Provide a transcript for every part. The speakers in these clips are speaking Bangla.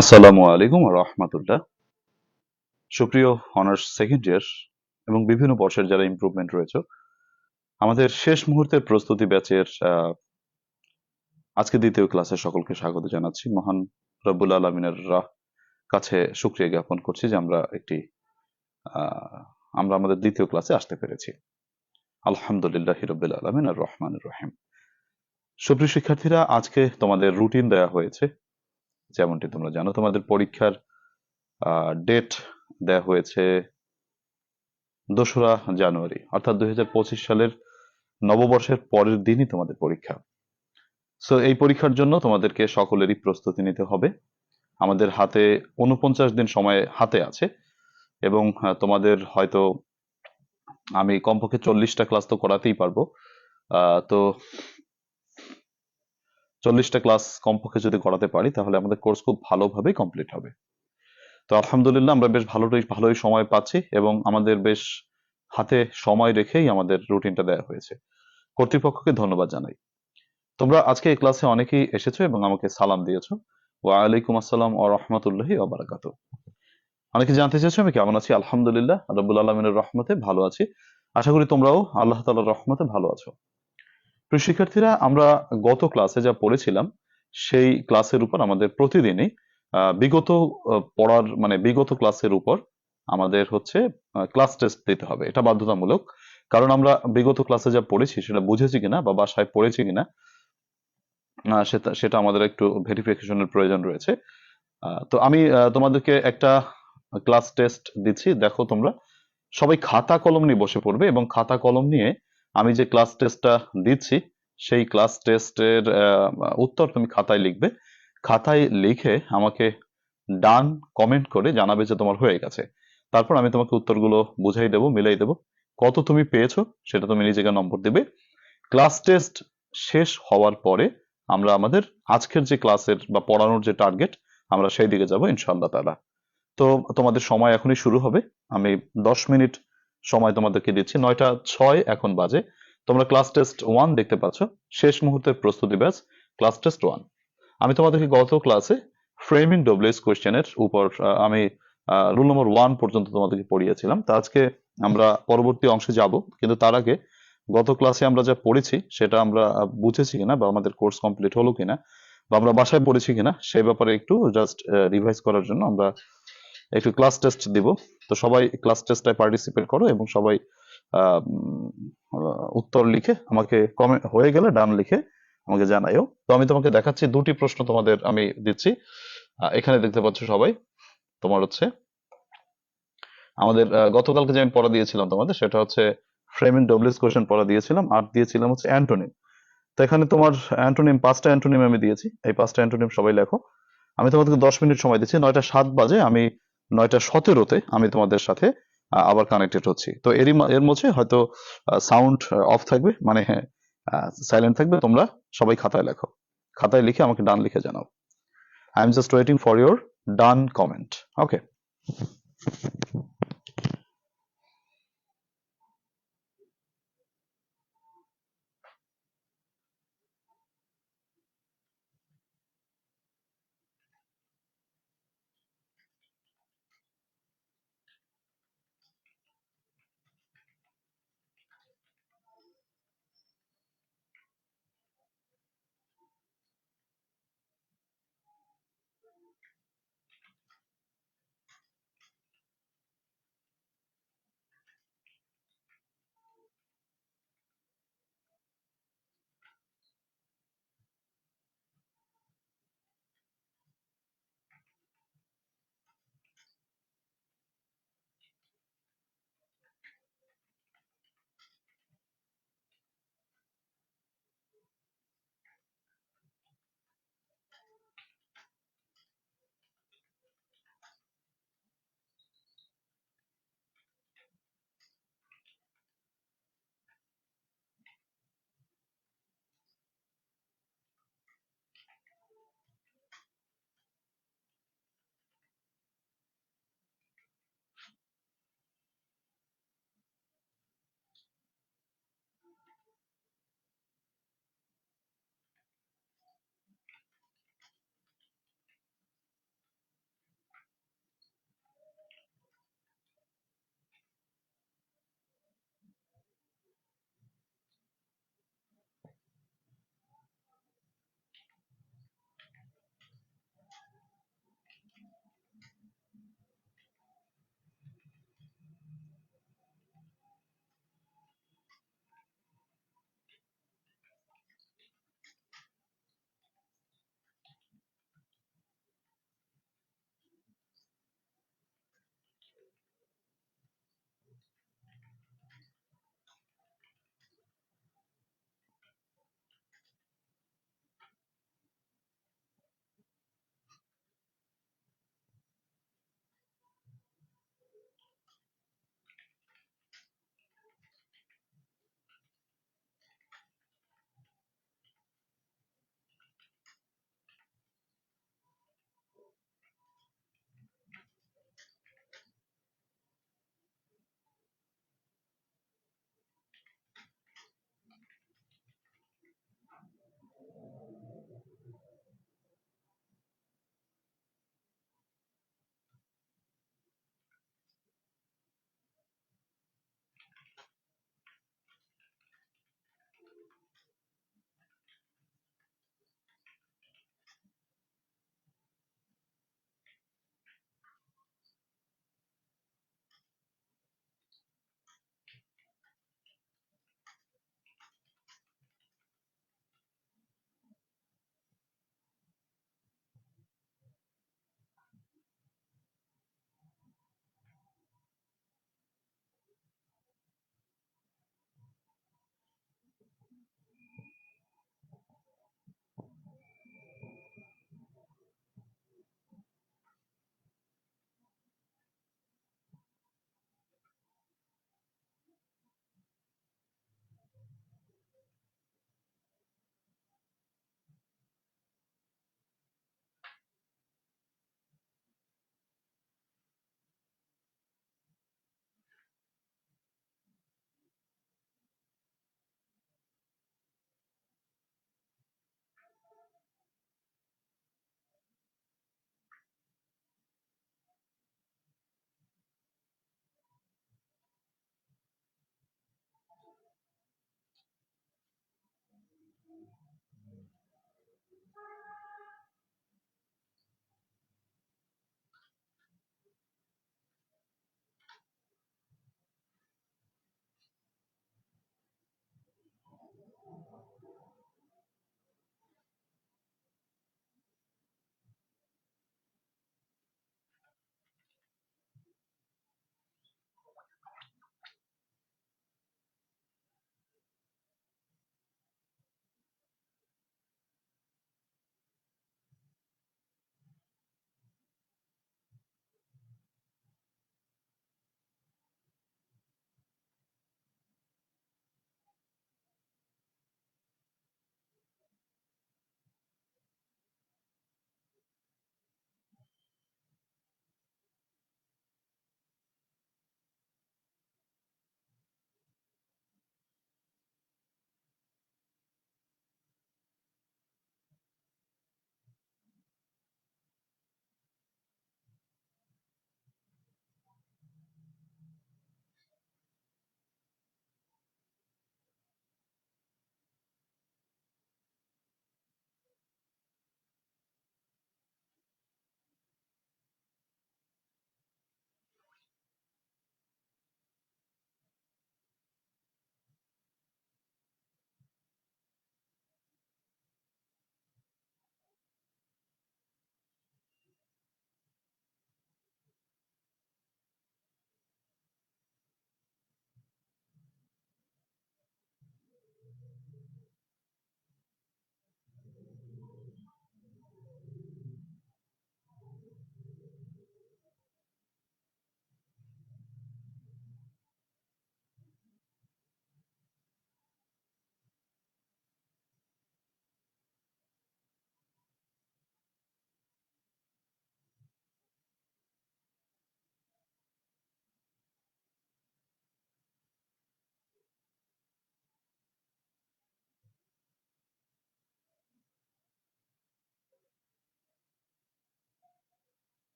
আসসালামু আলাইকুম রহমতুল্লাহ। সুপ্রিয় অনার্স সেকেন্ড ইয়ার এবং বিভিন্ন বর্ষের যারা ইমপ্রুভমেন্ট রয়েছে, আমাদের শেষ মুহূর্তের প্রস্তুতি ব্যাচের আজকে দ্বিতীয় ক্লাসে সকলকে স্বাগত জানাচ্ছি। মহান রব্বুল আলমিনের কাছে শুকরিয়া জ্ঞাপন করছি যে আমরা আমাদের দ্বিতীয় ক্লাসে আসতে পেরেছি। আলহামদুলিল্লাহ রব্বুল আলমিন আর রহমানুর রহিম। সুপ্রিয় শিক্ষার্থীরা, আজকে তোমাদের রুটিন দেয়া হয়েছে। যেমনটি তোমরা জানো, তোমাদের পরীক্ষার ডেট দেয়া হয়েছে 2রা জানুয়ারি, অর্থাৎ 2025 সালের নববর্ষের পরের দিনই তোমাদের পরীক্ষা। সো এই পরীক্ষার জন্য তোমাদেরকে সকলেরই প্রস্তুতি নিতে হবে। আমাদের হাতে 49 দিন সময় হাতে আছে এবং তোমাদের হয়তো আমি কমপক্ষে 40টা ক্লাস তো করাতেই পারবো। তো 40টা ক্লাস কমপক্ষে যদি করাতে পারি তাহলে আমাদের কোর্স খুব ভালোভাবেই কমপ্লিট হবে। তো আলহামদুলিল্লাহ আমরা বেশ ভালোই সময় পাচ্ছি এবং আমাদের বেশ হাতে সময় রেখেই আমাদের রুটিনটা দেওয়া হয়েছে। কর্তৃপক্ষকে ধন্যবাদ জানাই। তোমরা আজকে এই ক্লাসে অনেকেই এসেছো এবং আমাকে সালাম দিয়েছো। ওয়ালাইকুম আসসালাম ওয়া রাহমাতুল্লাহি ওয়া বারাকাতুহু। অনেকে জানতে চেয়েছো আমি কেমন আছি। আলহামদুলিল্লাহ রাব্বুল আলামিনের রহমতে ভালো আছি। আশা করি তোমরাও আল্লাহ তাআলার রহমতে ভালো আছো। প্রিয় শিক্ষার্থীরা, আমরা গত ক্লাসে যা পড়েছিলাম সেই ক্লাসের উপর আমাদের প্রতিদিনই বিগত পড়ার মানে বিগত ক্লাসের উপর আমাদের হচ্ছে ক্লাস টেস্ট দিতে হবে। এটা বাধ্যতামূলক। কারণ আমরা বিগত ক্লাসে যা পড়েছি সেটা বুঝেছি কিনা বা বাসায় পড়েছি কিনা সেটা সেটা আমাদের একটু ভেরিফিকেশনের প্রয়োজন রয়েছে। তো আমি তোমাদেরকে একটা ক্লাস টেস্ট দিচ্ছি, দেখো তোমরা সবাই খাতা কলম নিয়ে বসে পড়বে এবং খাতা কলম নিয়ে আমি যে ক্লাস টেস্টটা দিচ্ছি সেই ক্লাস টেস্টের উত্তর তুমি খাতায় লিখবে। খাতায় লিখে আমাকে ডান কমেন্ট করে জানাবে যে তোমার হয়ে গেছে। তারপর আমি তোমাকে উত্তরগুলো বুঝাই দেবো, মিলাই দেবো। কত তুমি পেয়েছো সেটা তুমি নিজেকে নম্বর দিবে। ক্লাস টেস্ট শেষ হওয়ার পরে আমরা আমাদের আজকের যে ক্লাসের বা পড়ানোর যে টার্গেট আমরা সেই দিকে যাব ইনশাআল্লাহ তাআলা। তো তোমাদের সময় এখনই শুরু হবে। আমি 10 মিনিট সময় তোমাদেরকে দিচ্ছি। 9টা 6 এখন বাজে। তোমরা ক্লাস টেস্ট 1 দেখতে পাচ্ছ, শেষ মুহূর্তের প্রস্তুতি ব্যাচ ক্লাস টেস্ট 1। আমি তোমাদেরকে গত ক্লাসে ফ্রেমিং ডব্লিউএস কোয়েশ্চেনের উপর আমি রুল নম্বর 1 পর্যন্ত তোমাদেরকে পড়িয়েছিলাম। তা আজকে আমরা পরবর্তী অংশে যাব, কিন্তু তার আগে গত ক্লাসে আমরা যা পড়েছি সেটা আমরা বুঝেছি কিনা বা আমাদের কোর্স কমপ্লিট হলো কিনা বা আমরা বাসায় পড়েছি কিনা সেই ব্যাপারে একটু জাস্ট রিভাইজ করার জন্য আমরা একটু ক্লাস টেস্ট দিব। তো সবাই ক্লাস টেস্টটায় পার্টিসিপেট করো এবং সবাই আহ, উম, উত্তর লিখে আমাকে কমেন্ট হয়ে গেলে ডান লিখে আমাকে জানাইও। তো আমি তোমাকে দেখাচ্ছি, দুটি প্রশ্ন তোমাদের আমি দিচ্ছি। এখানে দেখতে পাচ্ছ সবাই। তোমার হচ্ছে আমাদের গতকালকে যে আমি পড়া দিয়েছিলাম তোমাদের, সেটা হচ্ছে ফ্রেমিং ডব্লিউএস কোশ্চেন পড়া দিয়েছিলাম আর দিয়েছিলাম হচ্ছে অ্যান্টোনিম। তো এখানে তোমার অ্যান্টোনিম 5টা অ্যান্টোনিম আমি দিয়েছি, এই 5টা অ্যান্টোনিম সবাই লেখো। আমি তোমাদেরকে 10 মিনিট সময় দিচ্ছি। 9টা 7 বাজে আমি 9টা 17-তে আমি তোমাদের সাথে আবার কানেক্টেড হচ্ছি। তো এর মধ্যে হয়তো সাউন্ড অফ থাকবে, মানে হ্যাঁ সাইলেন্ট থাকবে। তোমরা সবাই খাতায় লেখো, খাতায় লিখে আমাকে ডান লিখে জানাও। I am just waiting for your done comment. Okay.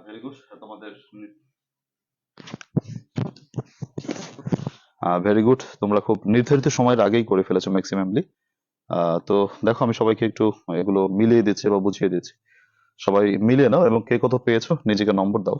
Very good. তোমাদের ভেরি গুড, তোমরা খুব নির্ধারিত সময়ের আগেই করে ফেলেছো ম্যাক্সিমামলি। তো দেখো, আমি সবাইকে একটু এগুলো মিলিয়ে দিচ্ছি বা বুঝিয়ে দিচ্ছি। সবাই মিলিয়ে নাও এবং কে কত পেয়েছো নিজেকে নম্বর দাও।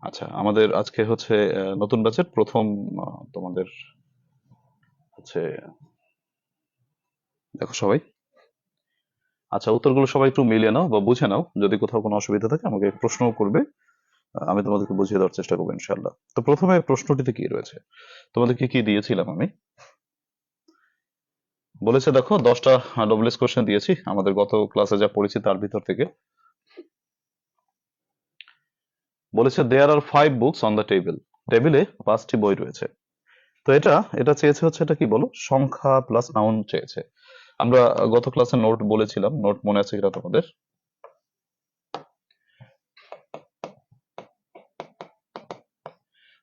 আচ্ছা, আমাদের আজকে হচ্ছে নতুন ব্যাচের প্রথম তোমাদের হচ্ছে, দেখো সবাই, আচ্ছা উত্তরগুলো সবাই একটু মিলিয়ে নাও বা বুঝে নাও। যদি কোথাও কোনো অসুবিধা থাকে আমাকে প্রশ্নও করবে, আমি তোমাদেরকে বুঝিয়ে দেওয়ার চেষ্টা করবো ইনশাল্লাহ। তো প্রথমে প্রশ্নটিতে কি রয়েছে, তোমাদেরকে কি দিয়েছিলাম আমি? বলেছে দেখো 10টা ডব্লিউএস কোশ্চেন দিয়েছি আমাদের গত ক্লাসে যা পড়েছি তার ভিতর থেকে। বলেছে দেয়ার are 5 books on the table, টেবিলে 5টি বই রয়েছে। তো এটা এটা চেয়েছে হচ্ছে, এটা কি বলো, সংখ্যা প্লাস নাউন চেয়েছে। আমরা গত ক্লাসে নোট বলেছিলাম, নোট মনে আছে কিনা তোমাদের?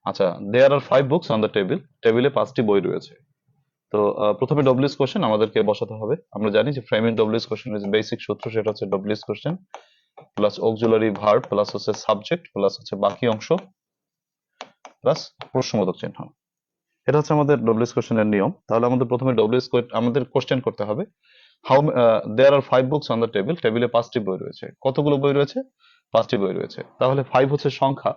আচ্ছা, দেয়ার are 5 books on the table, টেবিলে 5টি বই রয়েছে। তো প্রথমে ডব্লিউএস কোশ্চেন আমাদেরকে বসাতে হবে। আমরা জানি যে ফ্রেমিং ডব্লিউএস কোশ্চেন এর যে বেসিক সূত্র সেটা হচ্ছে WH question plus auxiliary verb plus হচ্ছে সাবজেক্ট প্লাস হচ্ছে বাকি অংশ প্লাস প্রশ্নবোধক চিহ্ন। এটা হচ্ছে আমাদের ডব্লিউএস কোশ্চেন এর নিয়ম। তাহলে আমাদের প্রথমে ডব্লিউএস আমাদের কোশ্চেন করতে হবে, how there are 5 books on the table, টেবিলে 5টি বই রয়েছে। কতগুলো বই রয়েছে? 5টি বই রয়েছে। তাহলে 5 হচ্ছে সংখ্যা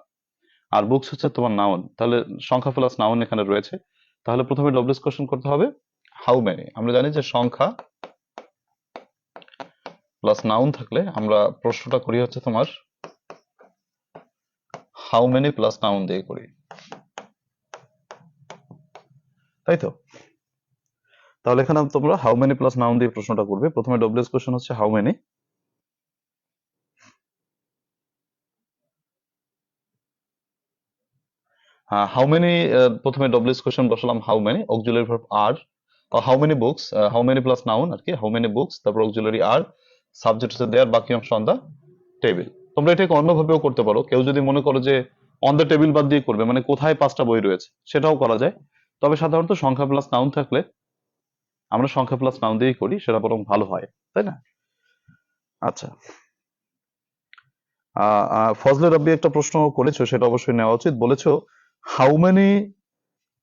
আর বুকস হচ্ছে তোমার নাউন, তাহলে সংখ্যা প্লাস নাউন এখানে রয়েছে। তাহলে প্রথমে ডব্লিউএস কোশ্চেন করতে হবে হাউ মেনি। আমরা জানি যে সংখ্যা প্লাস নাউন থাকলে আমরা প্রশ্নটা করি হচ্ছে তোমার হাউ মেনি প্লাস নাউন দিয়ে করি, তাই তো? তাহলে এখানে তোমরা হাউ মেনি প্লাস নাউন দিয়ে প্রশ্নটা করবে। প্রথমে ডব্লিউএস কোশ্চেন হচ্ছে হাউ মেনি। হাউ মেনি, প্রথমে ডব্লিউএস কোশ্চেন বসালাম how many, auxiliary verb are, how many books, how many plus noun are কি, হাউ মেনি বুকস, তারপর অক্সিলারি আর, সাবজেক্ট হচ্ছে দেয়ার, বাকি অংশ অন দা টেবিল। তোমরা এটাকে অন্যভাবেও করতে পারো। কেউ যদি মনে করো যে অন দ্য টেবিল বাদ দিয়ে করবে, মানে কোথায় 5টা বই রয়েছে, সেটাও করা যায়। তবে সাধারণত সংখ্যা প্লাস নাউন থাকলে আমরা সংখ্যা প্লাস নাউন দিয়েই করি, সেটা বরং ভালো হয়, তাই না? আচ্ছা, ফজলে রাব্বি একটা প্রশ্ন করেছো, সেটা অবশ্যই নেওয়া উচিত। বলেছো হাউ মেনি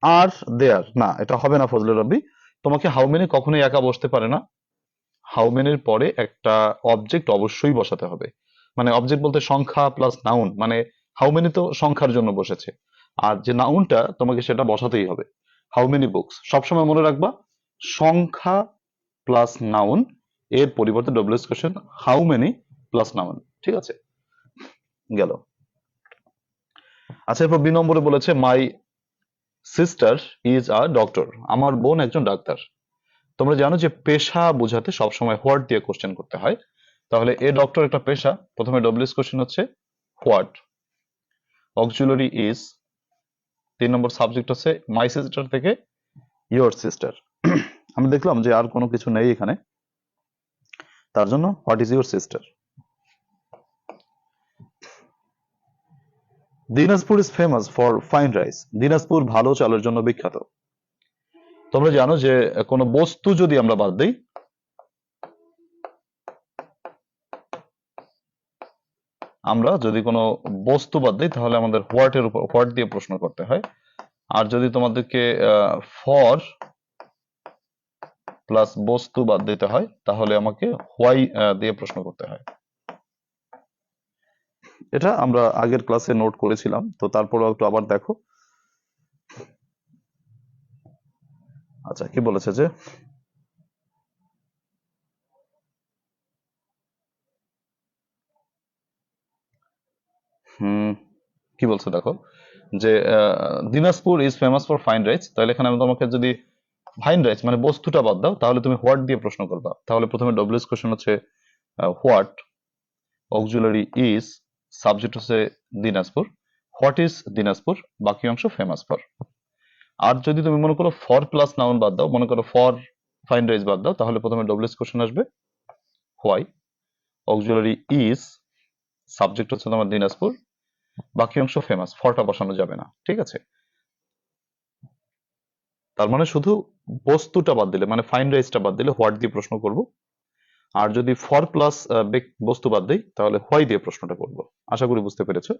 আর দেয়ার, না এটা হবে না ফজলে রাব্বি। তোমাকে হাউ মেনি কখনোই একা বসতে পারে না। হাউ মেনির পরে একটা অবজেক্ট অবশ্যই বসাতে হবে। মানে অবজেক্ট বলতে সংখ্যা প্লাস নাউন, মানে হাউ মেনি তো সংখ্যার জন্য বসেছে, আর যে নাউনটা তোমাকে সেটা বসাতেই হবে। হাউ মেনি বুকস সবসময় মনে রাখবা, সংখ্যা প্লাস নাউন, এর পরিবর্তে WH question how many plus noun, ঠিক আছে? গেল। আচ্ছা, এরপর 2 নম্বরে বলেছে my sister is a doctor, আমার বোন একজন ডাক্তার। তোমরা জানো যে পেশা বোঝাতে সবসময় হোয়াট দিয়ে কোশ্চেন করতে হয়। তাহলে এ ডক্টর একটা পেশা, প্রথমে ডব্লিউএস কোশ্চেন হচ্ছে হোয়াট, অক্সিলারি ইজ, 3 নম্বর সাবজেক্ট হচ্ছে মাই সিস্টার থেকে ইয়োর সিস্টার। আমি দেখলাম যে আর কোনো কিছু নেই এখানে, তার জন্য what is your sister. Dinajpur is famous for fine rice, Dinajpur ভালো চালের জন্য বিখ্যাত। তোমরা জানো যে কোনো বস্তু যদি আমরা বাদ দিই, আমরা যদি কোনো বস্তু বাদ দিই তাহলে আমাদের হোয়াট এর উপর হোয়াট দিয়ে প্রশ্ন করতে হয়। আর যদি তোমাদেরকে ফর প্লাস বস্তু বাদ দিতে হয় তাহলে আমাকে হোয়াই দিয়ে প্রশ্ন করতে হয়। এটা আমরা আগের ক্লাসে নোট করেছিলাম, তো তারপরেও একটু আবার দেখো। আচ্ছা, কি বলেছে যে হুম কি বলছে দেখো, যে Dinajpur is famous for fine rice, তাহলে এখানে আমি তোমাকে যদি ফাইন রাইস মানে বস্তুটা বাদ দাও তাহলে তুমি হোয়াট দিয়ে প্রশ্ন করবা। তাহলে প্রথমে ডব্লিউএস কোশ্চেন হচ্ছে হোয়াট, অক্সিলারি ইজ, সাবজেক্ট হচ্ছে দিনাজপুর, হোয়াট ইজ দিনাজপুর, বাকি অংশ ফেমাস ফর। আর যদি তুমি মনে করো ফর প্লাস নাউন বাদ দাও, মনে করো ফর ফাইন্ড রাইজ বাদ দাও, তাহলে প্রথমে ডব্লিউএস কোশ্চেন আসবে হোয়াই, অক্সিলারি ইজ, সাবজেক্ট হচ্ছে তোমার দিনাজপুর, বাকি অংশ ফেমাস, ফরটা বসানো যাবে না, ঠিক আছে। তার মানে শুধু বস্তুটা বাদ দিলে, মানে ফাইন্ড রাইজটা বাদ দিলে হোয়াট দিয়ে প্রশ্ন করব। আর যদি ফর প্লাস বস্তু বাদ দেই তাহলে হোয়াই দিয়ে প্রশ্নটা করব। আশা করি বুঝতে পেরেছো।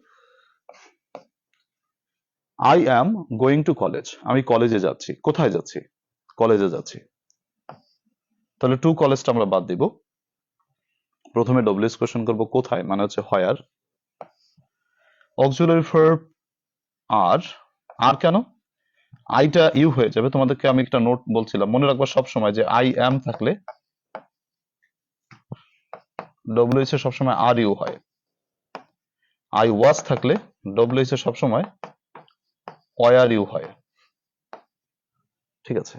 I am going to college, আমি কলেজে যাচ্ছি। কোথায় যাচ্ছি? কলেজে যাচ্ছি। তাহলে টু কলেজটা আমরা বাদ দিব। প্রথমে ডব্লিউএস কোশ্চেন করব কোথায়, মানে হচ্ছে হোয়ার, অক্সিলারি ভার্ব আর, আর কেন? আইটা ইউ হয়ে যাবে। তোমাদেরকে আমি একটা নোট বলছিলাম, মনে রাখবা সব সময় যে আই অ্যাম থাকলে ডব্লিউএস এ সবসময় আর ইউ হয়। আই ওয়াজ থাকলে ডব্লিউএস এ সবসময় ওয়ার ইউ হয়, ঠিক আছে।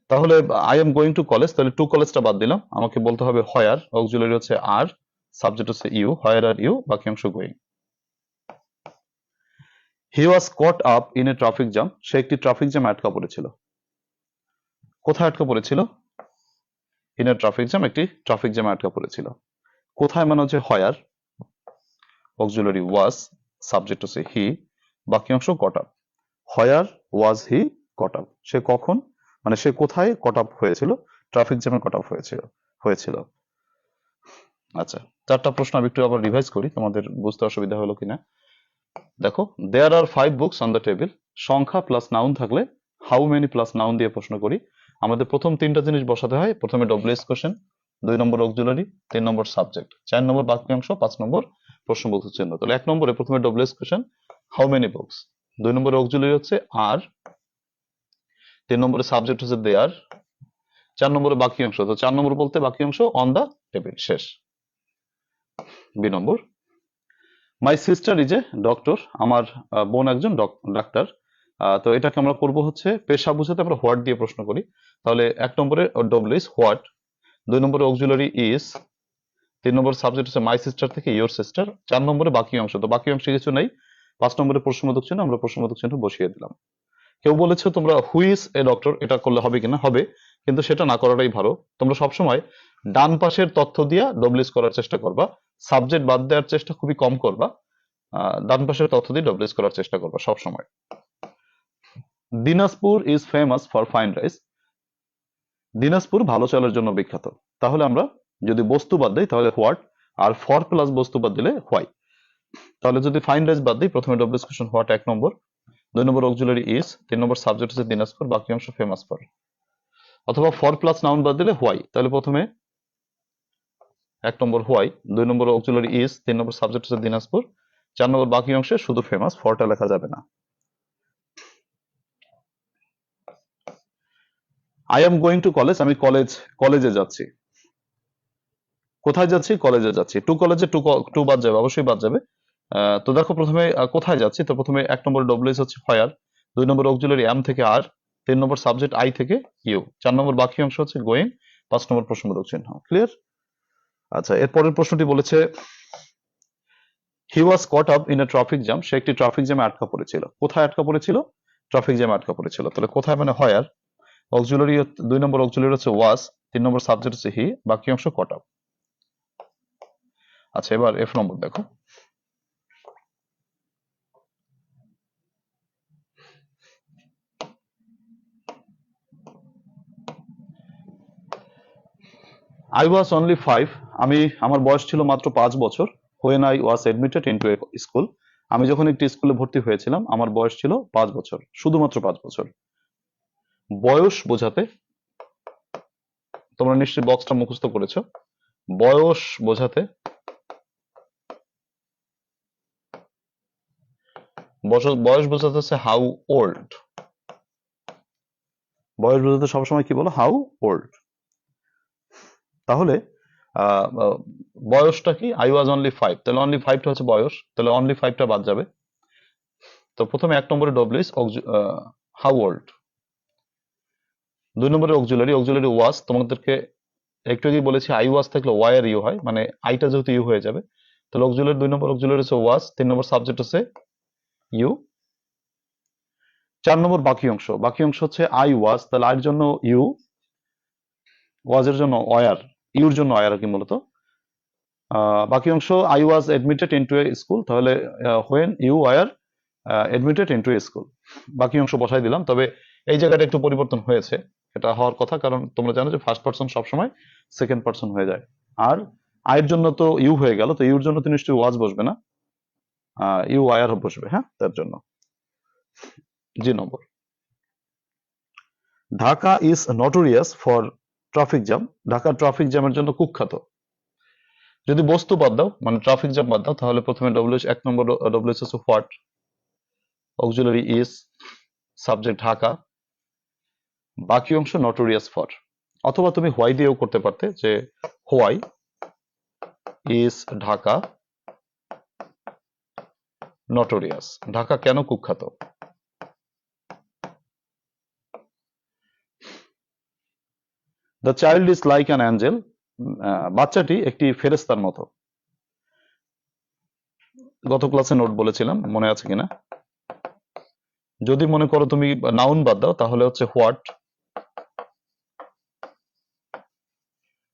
তাহলে I am going to college, তাহলে টু কলেজটা বাদ দিলাম, আমাকে বলতে হবে হোয়ার, অক্সিলারি হচ্ছে আর, সাবজেক্ট হচ্ছে ইউ, হোয়ার আর ইউ, বাকি অংশ going. He was caught up in a traffic jam, সে একটি ট্রাফিক জ্যাম আটকা পড়েছিল। কোথায় আটকা পড়েছিল? ইন এ ট্রাফিক জ্যাম, একটি ট্রাফিক জ্যামে আটকা পড়েছিল। কোথায় মানে হচ্ছে হোয়ার, অক্সিলারি ওয়াজ, সাবজেক্ট হচ্ছে হি, বাকি অংশ কট আপ। হোয়ার ওয়াজ হি কট আপ, সে কখন মানে সে কোথায় কট আপ হয়েছিল? ট্রাফিক জ্যামে কট আপ হয়েছিল। আচ্ছা, চারটা প্রশ্ন আমি একটু আবার রিভাইজ করি, তোমাদের বুঝতে অসুবিধা হলো কিনা। দেখো, দেয়ার are 5 books on the table, সংখ্যা প্লাস নাউন থাকলে হাউ মেনি প্লাস নাউন দিয়ে প্রশ্ন করি। আমাদের প্রথম তিনটা জিনিস বসাতে হয়, প্রথমে ডব্লিউএস কোশ্চেন, 2 নম্বর অক্সিলারি, 3 নম্বর সাবজেক্ট, 4 নম্বর বাকি অংশ, 5 নম্বর প্রশ্নবোধক চিহ্ন। তাহলে 1 নম্বরে প্রথমে WH question how many books, 2 নম্বরে অক্সিলারি হচ্ছে আর, 3 নম্বরে সাবজেক্ট হচ্ছে দেয়ার, 4 নম্বরে বাকি অংশ, তো 4 নম্বর বলতে বাকি অংশ অন দা টেবিল, শেষ। বি নম্বর, my sister is a doctor, আমার বোন একজন ডাক্তার। তো এটাকে আমরা করব হচ্ছে পেশা বুঝাতে আমরা হোয়াট দিয়ে প্রশ্ন করি। তাহলে 1 নম্বরে ডব্লিউএস হোয়াট, 2 নম্বরে অক্সিলারি ইজ, 3 নম্বর সাবজেক্ট হচ্ছে মাই সিস্টার থেকে ইয়োর সিস্টার, 4 নম্বরে বাকি অংশ, তো বাকি অংশে কিছু নেই। 5 নম্বরে প্রশ্নবোধক চিহ্ন, আমরা প্রশ্নবোধক চিহ্ন বসিয়ে দিলাম। কেউ বলেছে তোমরা হু ইজ এ ডক্টর, এটা করলে হবে কিনা? হবে, কিন্তু সেটা না করাটাই ভালো। তোমরা সবসময় ডান পাশের তথ্য দিয়ে ডব্লিউএস করার চেষ্টা করবা, সাবজেক্ট বাদ দেওয়ার চেষ্টা খুবই কম করবা, ডান পাশের তথ্য দিয়ে ডব্লিউএস করার চেষ্টা করবা সবসময়। Dinajpur is famous for fine rice, Dinajpur ভালো চালের জন্য বিখ্যাত। তাহলে আমরা যদি বস্তু বাদ দিই তাহলে হোয়াট, আর ফর প্লাস বস্তু বাদ দিলে হোয়াই। তাহলে যদি ফাইন রাইস বাদ দিই, প্রথমে ডব্লিউএস কোশ্চেন হোয়াট 1 নম্বর, 2 নম্বর অক্সিলারি ইজ, 3 নম্বর সাবজেক্ট হচ্ছে দিনাজপুর, বাকি অংশ ফেমাস ফর। অথবা ফর প্লাস নাউন বাদ দিলে হোয়াই, তাহলে প্রথমে 1 নম্বর হোয়াই, 2 নম্বর অক্সিলারি ইজ, 3 নম্বর সাবজেক্ট হচ্ছে দিনাজপুর, 4 নম্বর বাকি অংশে শুধু ফেমাস, ফরটা লেখা যাবে না। I am going to college, আমি কলেজে যাচ্ছি। কোথায় যাচ্ছি? কলেজে যাচ্ছি। টু কলেজে টু বাদ যাবে, অবশ্যই বাদ যাবে। তো দেখো প্রথমে কোথায় যাচ্ছি, তো প্রথমে 1 নম্বর ডব্লিউএস হচ্ছে হোয়ার, 2 নম্বর অক্সিলারি অ্যাম থেকে আর, 3 নম্বর সাবজেক্ট আই থেকে ইউ, 4 নম্বর বাকি অংশ হচ্ছে গোয়িং, 5 নম্বর প্রশ্নবোধক চিহ্ন। ক্লিয়ার? আচ্ছা, এর পরের প্রশ্নটি বলেছে he was caught up in a traffic jam, সে একটি ট্রাফিক জ্যামে আটকা পড়েছিল। কোথায় আটকা পড়েছিল? ট্রাফিক জ্যামে আটকা পড়েছিল। তাহলে কোথায় মানে হোয়ার, অক্সিলারি 2 নম্বর অক্সিলারি হচ্ছে ওয়াজ, 3 নম্বর সাবজেক্ট হচ্ছে হি, বাকি অংশ কট আপ। আচ্ছা, এবার এফ নম্বর দেখো, আই ওয়াজ অনলি 5, আমার বয়স ছিল মাত্র 5 বছর। When I was admitted into a school, আমি যখন একটি স্কুলে ভর্তি হয়েছিলাম আমার বয়স ছিল 5 বছর, শুধুমাত্র 5 বছর। বয়স বোঝাতে তোমরা নিশ্চয়ই বক্সটা মুখস্থ করেছো। বয়স বোঝাতে বয়স বোঝাতে হচ্ছে হাউ ওল্ড, বয়স বোঝাতে সবসময় কি বলো? How old. তাহলে বয়সটা কি? আই ওয়াজ অনলি 5, তাহলে অনলি 5টা হচ্ছে বয়স, তাহলে অনলি 5টা বাদ যাবে। তো প্রথমে 1 নম্বরে ডব্লিউএস হাউ ওল্ড, 2 নম্বরে অক্সিলারি ওয়াজ, তোমাদেরকে একটু আগে বলেছি আই ওয়াজ থাকলে ওয়ার ইউ হয়, মানে আইটা যেহেতু ইউ হয়ে যাবে, তাহলে অক্সিলারি 2 নম্বর অক্সিলারি হচ্ছে ওয়াজ, 3 নম্বর সাবজেক্ট হচ্ছে ইউ। 4 নম্বর বাকি অংশ হচ্ছে আই ওয়াজ, তাহলে আইয়ের জন্য ইউ, ওয়াজের জন্য ওয়ার, ইউর জন্য ওয়ার আর কি মূলত। বাকি অংশ I was admitted into a school, তাহলে when you were admitted into a school, বাকি অংশ বসাই দিলাম। তবে এই জায়গাটা একটু পরিবর্তন হয়েছে, এটা হওয়ার কথা, কারণ তোমরা জানো যে ফার্স্ট পারসন সবসময় সেকেন্ড পারসন হয়ে যায়। আর আয়ের জন্য তো ইউ হয়ে গেল, তো ইউর জন্য তো নিশ্চয়ই ওয়াজ বসবে না, ইউ ওয়ার বসবে, হ্যাঁ, তার জন্য। জি নম্বর, Dhaka is notorious for traffic jam, Dhaka traffic জ্যামের জন্য কুখ্যাত। যদি বস্তু বাদ দাও, মানে ট্রাফিক জ্যাম বাদ দাও, তাহলে প্রথমে ডব্লিউ 1 নম্বর ডব্লিউএস হচ্ছে what, auxiliary is, subject Dhaka, বাকি অংশ নটোরিয়াস ফর। অথবা তুমি হোয়াই দিয়েও করতে পারতে, যে why is Dhaka notorious, Dhaka কেন কুখ্যাত। The child is like an Angel, বাচ্চাটি একটি ফেরেস্তার মতো। গত ক্লাসে নোট বলেছিলাম, মনে আছে কিনা। যদি মনে করো তুমি নাউন বাদ দাও, তাহলে হচ্ছে হোয়াট,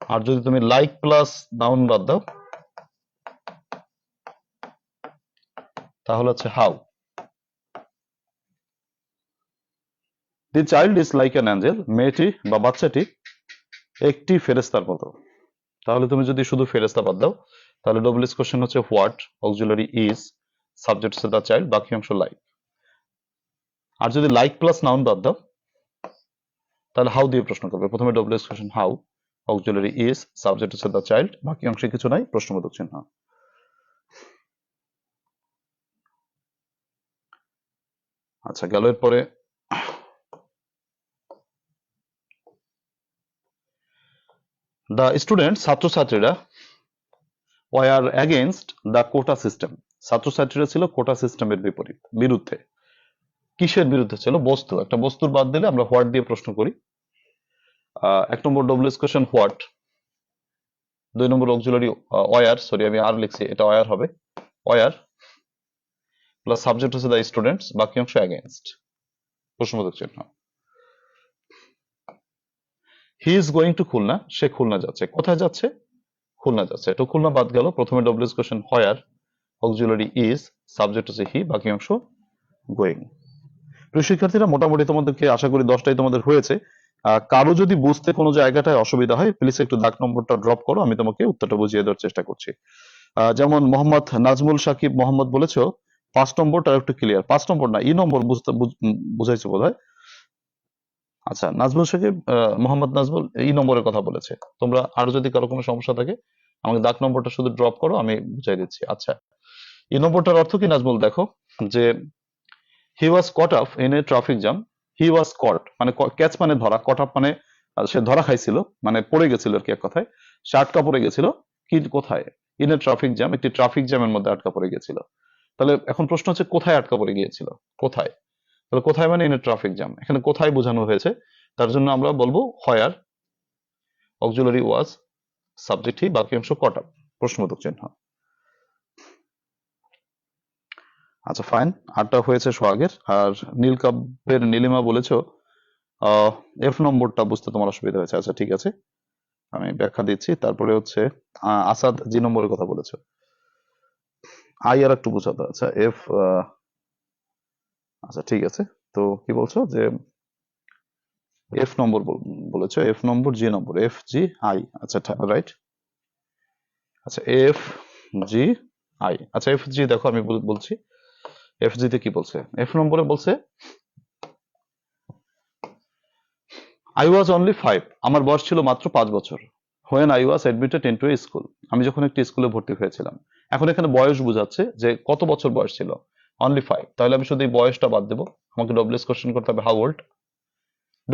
আর যদি তুমি লাইক প্লাস নাউন বাদ দাও, তাহলে হচ্ছে how. The child is like an Angel, মেয়েটি বা বাচ্চাটি একটি ফেরেস্তার মতো। তাহলে তুমি যদি শুধু ফেরেস্তা বাদ দাও, তাহলে ডব্লিউএস কোশ্চেন হচ্ছে হোয়াট, অক্সিলারি ইজ, সাবজেক্ট হচ্ছে দ্য চাইল্ড, বাকি অংশ লাইক। আর যদি লাইক প্লাস নাউন বাদ দাও, তাহলে হাউ দিয়ে প্রশ্ন করবে। প্রথমে WH question how, auxiliary is, subject হচ্ছে দ্য চাইল্ড, বাকি অংশে কিছু নাই, প্রশ্নবোধক চিহ্ন। আচ্ছা, গেল। এরপরে দ্য স্টুডেন্ট, ছাত্রছাত্রীরা, were against the quota system, ছাত্রছাত্রীরা ছিল কোটা সিস্টেমের বিরুদ্ধে। কিসের বিরুদ্ধে ছিল? বস্তু, একটা বস্তুর বাদ দিলে আমরা হোয়াট দিয়ে প্রশ্ন করি। 1 নম্বর ডব্লিউএস কোশ্চেন হোয়াট, 2 নম্বর অক্সিলারি ওয়ার, সরি আমি আর লিখছি, এটা ওয়ার হবে, ওয়ার প্লাস সাবজেক্ট হচ্ছে দ্য স্টুডেন্টস, বাকি অংশ অ্যাগেনস্ট, প্রশ্নবোধক চিহ্ন। He is going to Khulna, সে খুলনা যাচ্ছে। কোথায় যাচ্ছে? খুলনা যাচ্ছে। তো খুলনা বাদ গেল। প্রথমে WH question where, auxiliary is, subject হচ্ছে হি, বাকি অংশ গোয়িং। প্রিয় শিক্ষার্থীরা, মোটামুটি তোমাদেরকে আশা করি 10টাই তোমাদের হয়েছে। কারো যদি বুঝতে কোনো জায়গাটায় অসুবিধা হয়, প্লিজ একটু দাগ নম্বরটা ড্রপ করো, আমি তোমাকে উত্তরটা বুঝিয়ে দেওয়ার চেষ্টা করছি। যেমন মোহাম্মদ নাজমুল সাকিব মোহাম্মদ বলেছো 5 নম্বরটা একটু ক্লিয়ার। 5 নম্বর না, ই নম্বর বুঝাইছে বোধ হয়। আচ্ছা, নাজমুল সাকিব মোহাম্মদ নাজমুল ই নম্বরের কথা বলেছে। তোমরা আরো যদি কারো কোনো সমস্যা থাকে, আমাকে দাগ নম্বরটা শুধু ড্রপ করো, আমি বুঝাই দিচ্ছি। আচ্ছা, ই নম্বরটার অর্থ কি নাজমুল? দেখো যে he was caught up in a traffic jam, he was caught মানে ক্যাচ মানে ধরা, কট আপ মানে সে ধরা খাইছিল, মানে পড়ে গেছিল আর কি, এক কথায় সে আটকা পড়ে গেছিল। কি কোথায়? ইন এ ট্রাফিক জ্যাম, একটি ট্রাফিক জ্যামের মধ্যে আটকা পড়ে গেছিল। তাহলে এখন প্রশ্ন হচ্ছে কোথায় আটকা পড়ে গিয়েছিল? কোথায়? তাহলে কোথায় মানে ইন এ ট্রাফিক জ্যাম, এখানে কোথায় বোঝানো হয়েছে, তার জন্য আমরা বলবো হোয়ার, অক্সিলারি ওয়াজ, সাবজেক্ট হি, বাকি অংশ কট আপ, প্রশ্নবোধক চিহ্ন। আচ্ছা ফাইন, 8টা হয়েছে সোহাগের। আর নীলকাব্যের নীলিমা বলেছো এফ নম্বরটা বুঝতে তোমার অসুবিধা হয়েছে। আচ্ছা ঠিক আছে, আমি ব্যাখ্যা দিচ্ছি। তারপরে হচ্ছে আসাদ জি নম্বরের কথা বলেছো, আই আর একটু বোঝাতো। আচ্ছা এফ, আচ্ছা ঠিক আছে। তো কি বলছো যে এফ নম্বর বলেছো, F number, G number, F G I, আচ্ছা রাইট। আচ্ছা এফ জি আই, আচ্ছা এফ জি দেখো আমি বলছি, এফ জি তে কি বলছে? এফ নম্বরে বলছে আই ওয়াজ অনলি 5, আমার বয়স ছিল মাত্র 5 বছর। When I was admitted into a school, আমি যখন একটি স্কুলে ভর্তি হয়েছিলাম। এখন এখানে বয়স বোঝাচ্ছে যে কত বছর বয়স ছিল, অনলি 5। তাহলে আমি শুধু এই বয়সটা বাদ দেবো, আমাকে ডব্লিউএস কোশ্চেন করতে হবে হাউ ওল্ড।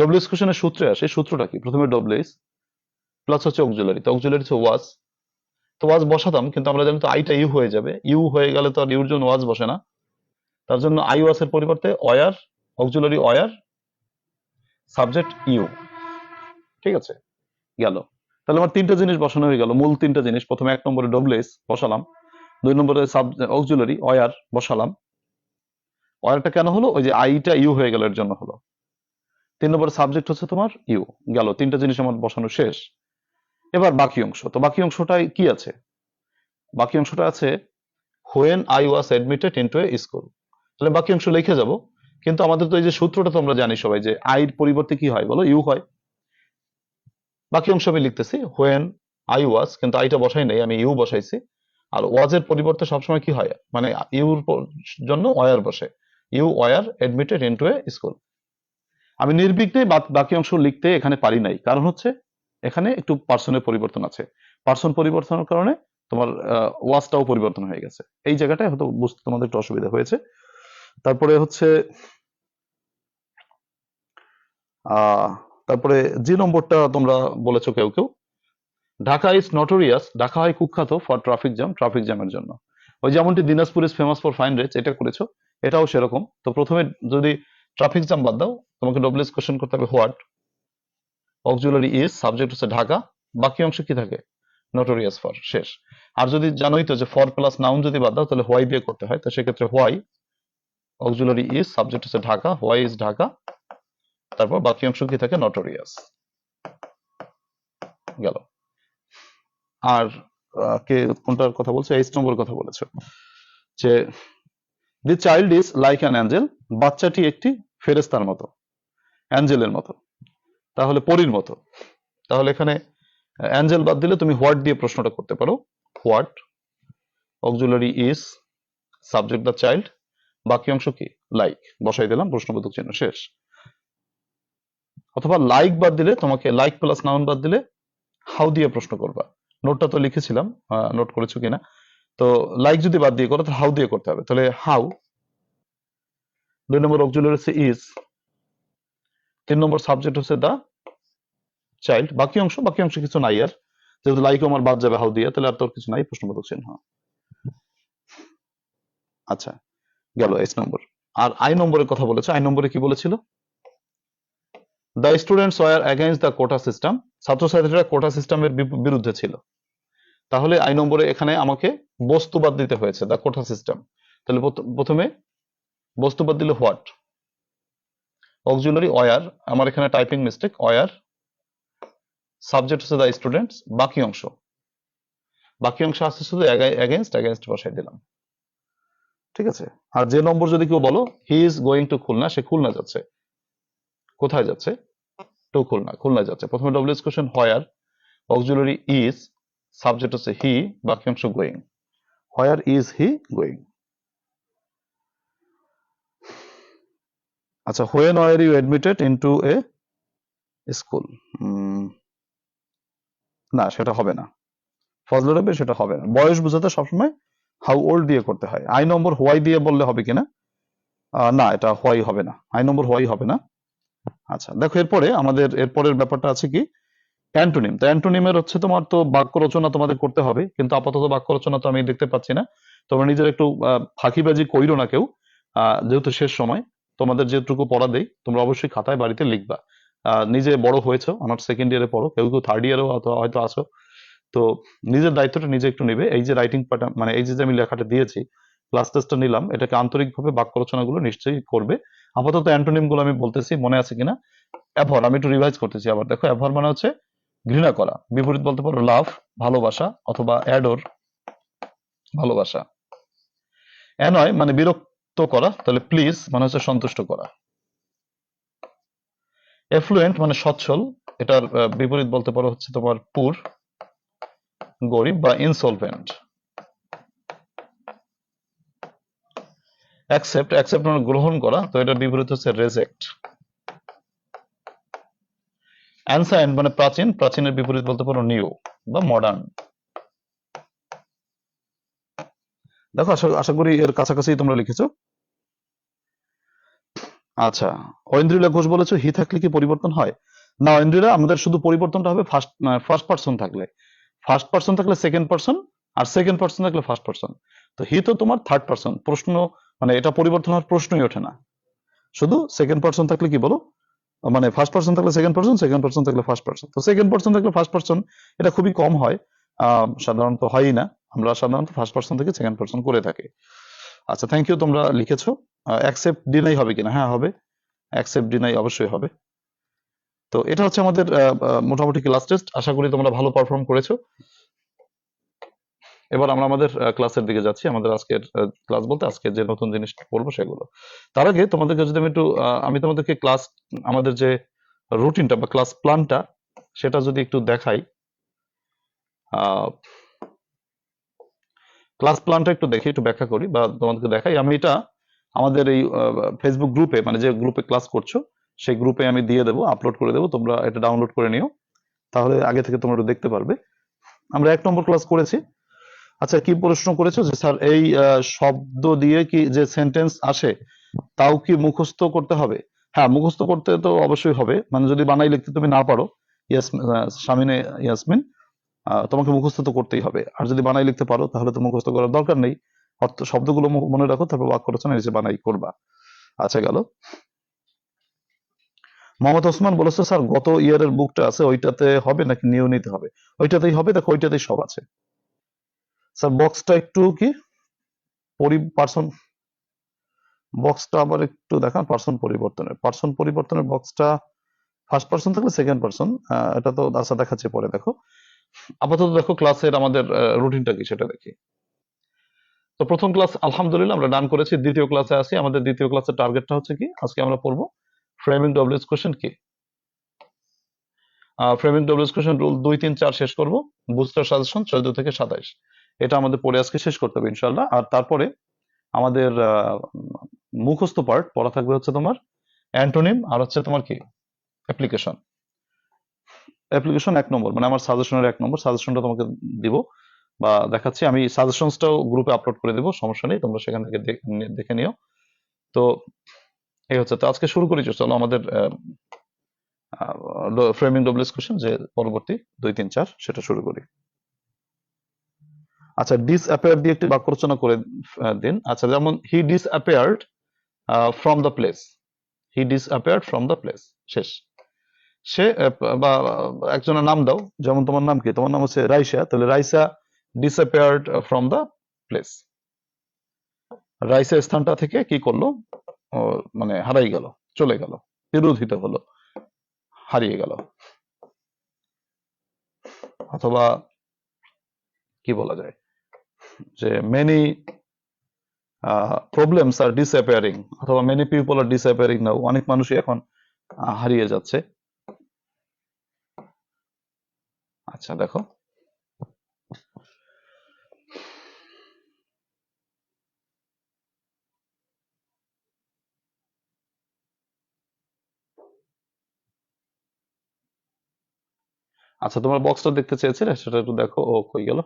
ডব্লিউএস কোশ্চেনের সূত্রে আসে, সূত্রটা কি? প্রথমে ডব্লিউএস প্লাস হচ্ছে অক্সিলারি, তো অক্সিলারি হচ্ছে ওয়াজ, তো ওয়াজ বসাতাম, কিন্তু আমরা জানি তো আইটা ইউ হয়ে যাবে, ইউ হয়ে গেলে তো আর ইউর জন্য ওয়াজ বসে না, তার জন্য আই ওয়াজ এর পরিবর্তে were, auxiliary were, subject you. ঠিক আছে, গেল। তাহলে আমার তিনটা জিনিস বসানো হয়ে গেল, মূল তিনটা জিনিস। প্রথমে 1 নম্বরে ডব্লিউএস বসালাম, 2 নম্বরে অক্সিলারি ওয়ার বসালাম। ওয়ারটা কেন হলো? ওই যে আইটা ইউ হয়ে গেল, এর জন্য হলো। 3 নম্বরে সাবজেক্ট হচ্ছে তোমার ইউ। গেল, তিনটা জিনিস আমার বসানো শেষ। এবার বাকি অংশ। তো বাকি অংশটাই কি আছে? বাকি অংশটা আছে when I was admitted into a school। তাহলে বাকি অংশ লিখে যাব, কিন্তু আমাদের তো এই যে সূত্রটা তো আমরা জানি সবাই, যে আই এর পরিবর্তে কি হয় বলো? ইউ হয়। বাকি অংশ আমি লিখতেছি when I was, কিন্তু আইটা বসাই নাই, আমি ইউ বসাইছি। আর ওয়াজ এর পরিবর্তে সবসময় কি হয়, মানে ইউর জন্য ওয়ার বসে। You were admitted into a school. আমি নির্বিঘ্নে বাকি অংশ লিখতে এখানে পারি নাই, কারণ হচ্ছে এখানে একটু পার্সনের পরিবর্তন আছে। পার্সন পরিবর্তনের কারণে তোমার ওয়াজটাও পরিবর্তন হয়ে গেছে। এই জায়গাটায় হয়তো বুঝতে তোমাদের একটু অসুবিধা হয়েছে। তারপরে হচ্ছে আহ তারপরে যে নম্বরটা তোমরা বলেছো কেউ কেউ, ঢাকা ইজ নটোরিয়াস, ঢাকা হয় কুখ্যাত ফর ট্রাফিক জ্যাম, ট্রাফিক জ্যামের জন্য। ওই যেমনটি Dinajpur is famous for fine rates, এটা করেছো, এটাও সেরকম। তো প্রথমে যদি ট্রাফিক জ্যাম বাদ দাও, তোমাকে ডব্লিউএস কোশ্চেন করতে হবে হোয়াট, অক্সিলারি ইজ, সাবজেক্ট হচ্ছে ঢাকা, বাকি অংশ কি থাকে? নটোরিয়াস ফর, শেষ। আর যদি জানোই তো যে ফর প্লাস নাউন যদি বাদ দাও তাহলে হোয়াই দিয়ে করতে হয়, তো সেক্ষেত্রে হোয়াই, অক্সিলারি ইজ, সাবজেক্ট হচ্ছে ঢাকা, হোয়াই ইজ ঢাকা, তারপর বাকি অংশ কি থাকে? নটোরিয়াস। গেল। আর কে কোনটার কথা বলছো? 8 নম্বর কথা বলেছো, যে the child is like an Angel, বাচ্চাটি একটি ফেরেশতার মতো, অ্যাঞ্জেলের মতো, তাহলে পরীর মতো। তাহলে এখানে অ্যাঞ্জেল বাদ দিলে তুমি হোয়াট দিয়ে প্রশ্নটা করতে পারো। What, auxiliary is, subject the child, বাকি অংশ কি? লাইক, বসাই দিলাম, প্রশ্নবোধক চিহ্ন, শেষ। অথবা লাইক বাদ দিলে তোমাকে, লাইক প্লাস নাউন বাদ দিলে হাউ দিয়ে প্রশ্ন করবা। নোটটা তো লিখেছিলাম, নোট করেছো কিনা। তো লাইক যদি বাদ দিয়ে করো তাহলে হাউ দিয়ে করতে হবে। তাহলে হাউ, 2 নম্বর অক্সিলারি হচ্ছে ইজ, 3 নম্বর সাবজেক্ট হচ্ছে দা চাইল্ড, বাকি অংশ কিছু নাই আর, যেহেতু লাইক আমার বাদ যাবে হাউ দিয়ে, তাহলে আর তোর কিছু নাই, প্রশ্নবোধক চিহ্ন। আচ্ছা, গেল 8 নম্বর। আর আই নম্বরের কথা বলেছে, আই নম্বরে কি বলেছিল? The students were against the quota system, ছাত্রছাত্রীরা কোটা সিস্টেমের বিরুদ্ধে ছিল। তাহলে আই নম্বরে এখানে আমাকে বস্তু বাদ দিতে হয়েছে, দ্য কোটা সিস্টেম। তাহলে প্রথমে বস্তু বাদ দিলে হোয়াট, অক্সিলারি ওয়ার, আমার এখানে টাইপিং মিস্টেক, ওয়ার, সাবজেক্ট হচ্ছে দ্য স্টুডেন্টস, বাকি অংশ আসছে শুধু এগেইনস্ট বসাই দিলাম। ঠিক আছে। আর যে নম্বর যদি কেউ বলো he is going to Khulna, সে খুলনা যাচ্ছে। কোথায় যাচ্ছে? টু খুলনা, খুলনা যাচ্ছে। প্রথমে WH question where, auxiliary is, subject হচ্ছে হি, বাকি অংশ going. Where is he going. আচ্ছা, when were you admitted into a school, না সেটা হবে না, ফজলুর রবি সেটা হবে না। বয়স বোঝাতে সবসময় হাউ ওল্ড দিয়ে করতে হয়। আই নম্বর হোয়াই দিয়ে বললে হবে কিনা? না, এটা হোয়াই হবে না, আই নম্বর হোয়াই হবে না। আচ্ছা দেখো, এরপরে আমাদের এরপরের ব্যাপারটা আছে কি? অ্যান্টোনিম। তো অ্যান্টোনিমের হচ্ছে তোমার তো বাক্য রচনা তোমাদের করতে হবে, কিন্তু আপাতত বাক্য রচনা তো আমি দেখতে পাচ্ছি না। তোমরা নিজের একটু ফাঁকিবাজি কইরো না কেউ, যেহেতু শেষ সময়। তোমাদের যেটুকু পড়া দেই তোমরা অবশ্যই খাতায় বাড়িতে লিখবা। নিজে বড় হয়েছো, অনার্স সেকেন্ড ইয়ারে পড়ো, কেউ কেউ থার্ড ইয়ারেও হয়তো আছো। তো নিজের দায়িত্বটা নিজে একটু নিবে। এই যে রাইটিং পার্ট, মানে এই যে আমি লেখাটা দিয়েছি, ক্লাস টেস্টটা নিলাম, এটাকে আন্তরিকভাবে বাক্য রচনাগুলো নিশ্চয়ই করবে। আপাতত অ্যান্টোনিম গুলো আমি বলতেছি, মনে আছে কিনা? অ্যাভর, আমি একটু রিভাইজ করতেছি আবার। দেখো, অ্যাভর মানে হচ্ছে ঘৃণা করা, বিপরীত বলতে পারো লাভ, ভালোবাসা, অথবা অ্যাডোর, ভালোবাসা। অ্যানয় মানে বিরক্ত করা, তাহলে প্লিজ মানে হচ্ছে সন্তুষ্ট করা। এফ্লুয়েন্ট মানে সচ্ছল, এটার বিপরীত বলতে পারো হচ্ছে তোমার পুর, গরিব, বা ইনসলভেন্ট। অ্যাকসেপ্ট মানে গ্রহণ করা, তো এটার বিপরীত হচ্ছে রেজেক্ট। অ্যানসায়েন্ট মানে প্রাচীন, প্রাচীনের বিপরীত বলতে পারো নিউ বা মডার্ন। দেখো, আশা করি এর কাছাকাছি তোমরা লিখেছো। আচ্ছা, ঐন্দ্রিলা ঘোষ বলেছো হি থাকলে কি পরিবর্তন হয়? না, ঐন্দ্রিলা, আমাদের শুধু পরিবর্তনটা হবে ফার্স্ট পার্সন থাকলে। ফার্স্ট পার্সন থাকলে সেকেন্ড পার্সন, আর সেকেন্ড পার্সন থাকলে ফার্স্ট পার্সন। তো হি তো তোমার থার্ড পার্সন, প্রশ্ন মানে এটা পরিবর্তন হওয়ার প্রশ্নই ওঠে না। শুধু সেকেন্ড পার্সন থাকলে কি বলো? মানে ফার্স্ট পার্সন থাকলে সেকেন্ড পার্সন থাকলে ফার্স্ট পার্সন। তো সেকেন্ড পার্সন থাকলে ফার্স্ট পার্সন এটা খুবই কম হয়, সাধারণত হয়ই না। আমরা সাধারণত ফার্স্ট পার্সন থেকে সেকেন্ড পার্সন করে থাকি। আচ্ছা, থ্যাংক ইউ, তোমরা লিখেছো। অ্যাকসেপ্ট ডিনাই হবে কিনা? হ্যাঁ হবে, অ্যাকসেপ্ট ডিনাই অবশ্যই হবে। তো এটা হচ্ছে আমাদের মোটামুটি ক্লাস টেস্ট। আশা করি তোমরা ভালো পারফর্ম করেছো। এবার আমরা আমাদের ক্লাসের দিকে যাচ্ছি। আমাদের আজকের ক্লাস বলতে আজকে যে নতুন জিনিস পড়বো সেগুলো। তার আগে তোমাদেরকে যদি আমি তোমাদেরকে ক্লাস, আমাদের যে রুটিনটা বা ক্লাস প্ল্যানটা সেটা যদি একটু দেখাই, ক্লাস প্ল্যানটা একটু দেখি, একটু ব্যাখ্যা করি বা তোমাদেরকে দেখাই। আমি এটা আমাদের এই ফেসবুক গ্রুপে, মানে যে গ্রুপে ক্লাস করছো সেই গ্রুপে আমি দিয়ে দেবো, আপলোড করে দেবো, তোমরা এটা ডাউনলোড করে নিও, তাহলে আগে থেকে তোমরা একটু দেখতে পারবে। আমরা 1 নম্বর ক্লাস করেছি। আচ্ছা, কি প্রশ্ন করেছো যে স্যার এই শব্দ দিয়ে কি যে সেন্টেন্স আসে তাও কি মুখস্থ করতে হবে? হ্যাঁ, মুখস্থ করতে তো অবশ্যই হবে, মানে যদি বানাই লিখতে তুমি না পারো, শামিনে ইয়াসমিন, তোমাকে মুখস্থ তো করতেই হবে। আর যদি বানাই লিখতে পারো তাহলে তো মুখস্থ করার দরকার নেই, অর্থ শব্দগুলো মনে রাখো, তারপর বাক্য রচনা নিচে বানাই করবা। আচ্ছা গেল। মোহাম্মদ ওসমান বলেছে স্যার গত ইয়ারের বুকটা আছে ওইটাতে হবে নাকি নিউ নিতে হবে? ওইটাতেই হবে, দেখো ওইটাতেই সব আছে। স্যার বক্সটা একটু কি পার্সন, বক্সটা আবার একটু দেখান। পার্সন পরিবর্তনের বক্সটা ফার্স্ট পার্সন থাকলে সেকেন্ড পার্সন, এটা তো আচ্ছা দেখাচ্ছে পরে। দেখো আপাতত দেখো ক্লাসের আমাদের রুটিনটা কি সেটা দেখি। তো প্রথম ক্লাস আলহামদুলিল্লাহ আমরা ডান করেছি। দ্বিতীয় ক্লাসে আসি। আমাদের দ্বিতীয় ক্লাসের টার্গেটটা হচ্ছে কি, আজকে আমরা পড়বো ফ্রেমিং ডব্লিউএস কোশ্চেন কি। ফ্রেমিং ডব্লিউএস কোশ্চেন রুল 2, 3, 4 শেষ করব। বুস্টার সাজেশন 14 থেকে 27, এটা আমাদের পড়ে আজকে শেষ করতে হবে ইনশাআল্লাহ। আর তারপরে আমাদের মুখস্থ পার্ট পড়া থাকবে হচ্ছে তোমার অ্যান্টোনিম আর হচ্ছে তোমার কি অ্যাপ্লিকেশন। 1 নম্বর, মানে আমার সাজেশনের 1 নম্বর সাজেশনটা তোমাকে দিব বা দেখাচ্ছি। আমি সাজেশনসটাও গ্রুপে আপলোড করে দেবো, সমস্যা নেই, তোমরা সেখান থেকে দেখে নিও। তো এই হচ্ছে। তো আজকে শুরু করি, চলো আমাদের ফ্রেমিং ডব্লিউএস কোশ্চেন যে পরবর্তী 2, 3, 4 সেটা শুরু করি। আচ্ছা, ডিসঅ্যাপিয়ার দিয়ে একটি বাক্য রচনা করে দিন। আচ্ছা, যেমন he disappeared from the place, he disappeared from the place, শেষ। সে বা একজনের নাম দাও, যেমন তোমার নাম কি? তোমার নাম হচ্ছে রাইসা, তাহলে Raisa disappeared from the place. Raisa স্থানটা থেকে কি করলো? মানে হারাই গেল, চলে গেল, বিরোধিত হলো, হারিয়ে গেল। অথবা কি বলা যায় যে মেনি প্রবলেমস আর ডিসঅ্যাপিয়ারিং, অথবা মেনি পিপল আর ডিসঅ্যাপিয়ারিং নাও, অনেক মানুষই এখন হারিয়ে যাচ্ছে। আচ্ছা দেখো, আচ্ছা তোমার বক্সটা দেখতে চেয়েছিলে, সেটা একটু দেখো। ও কই গেল?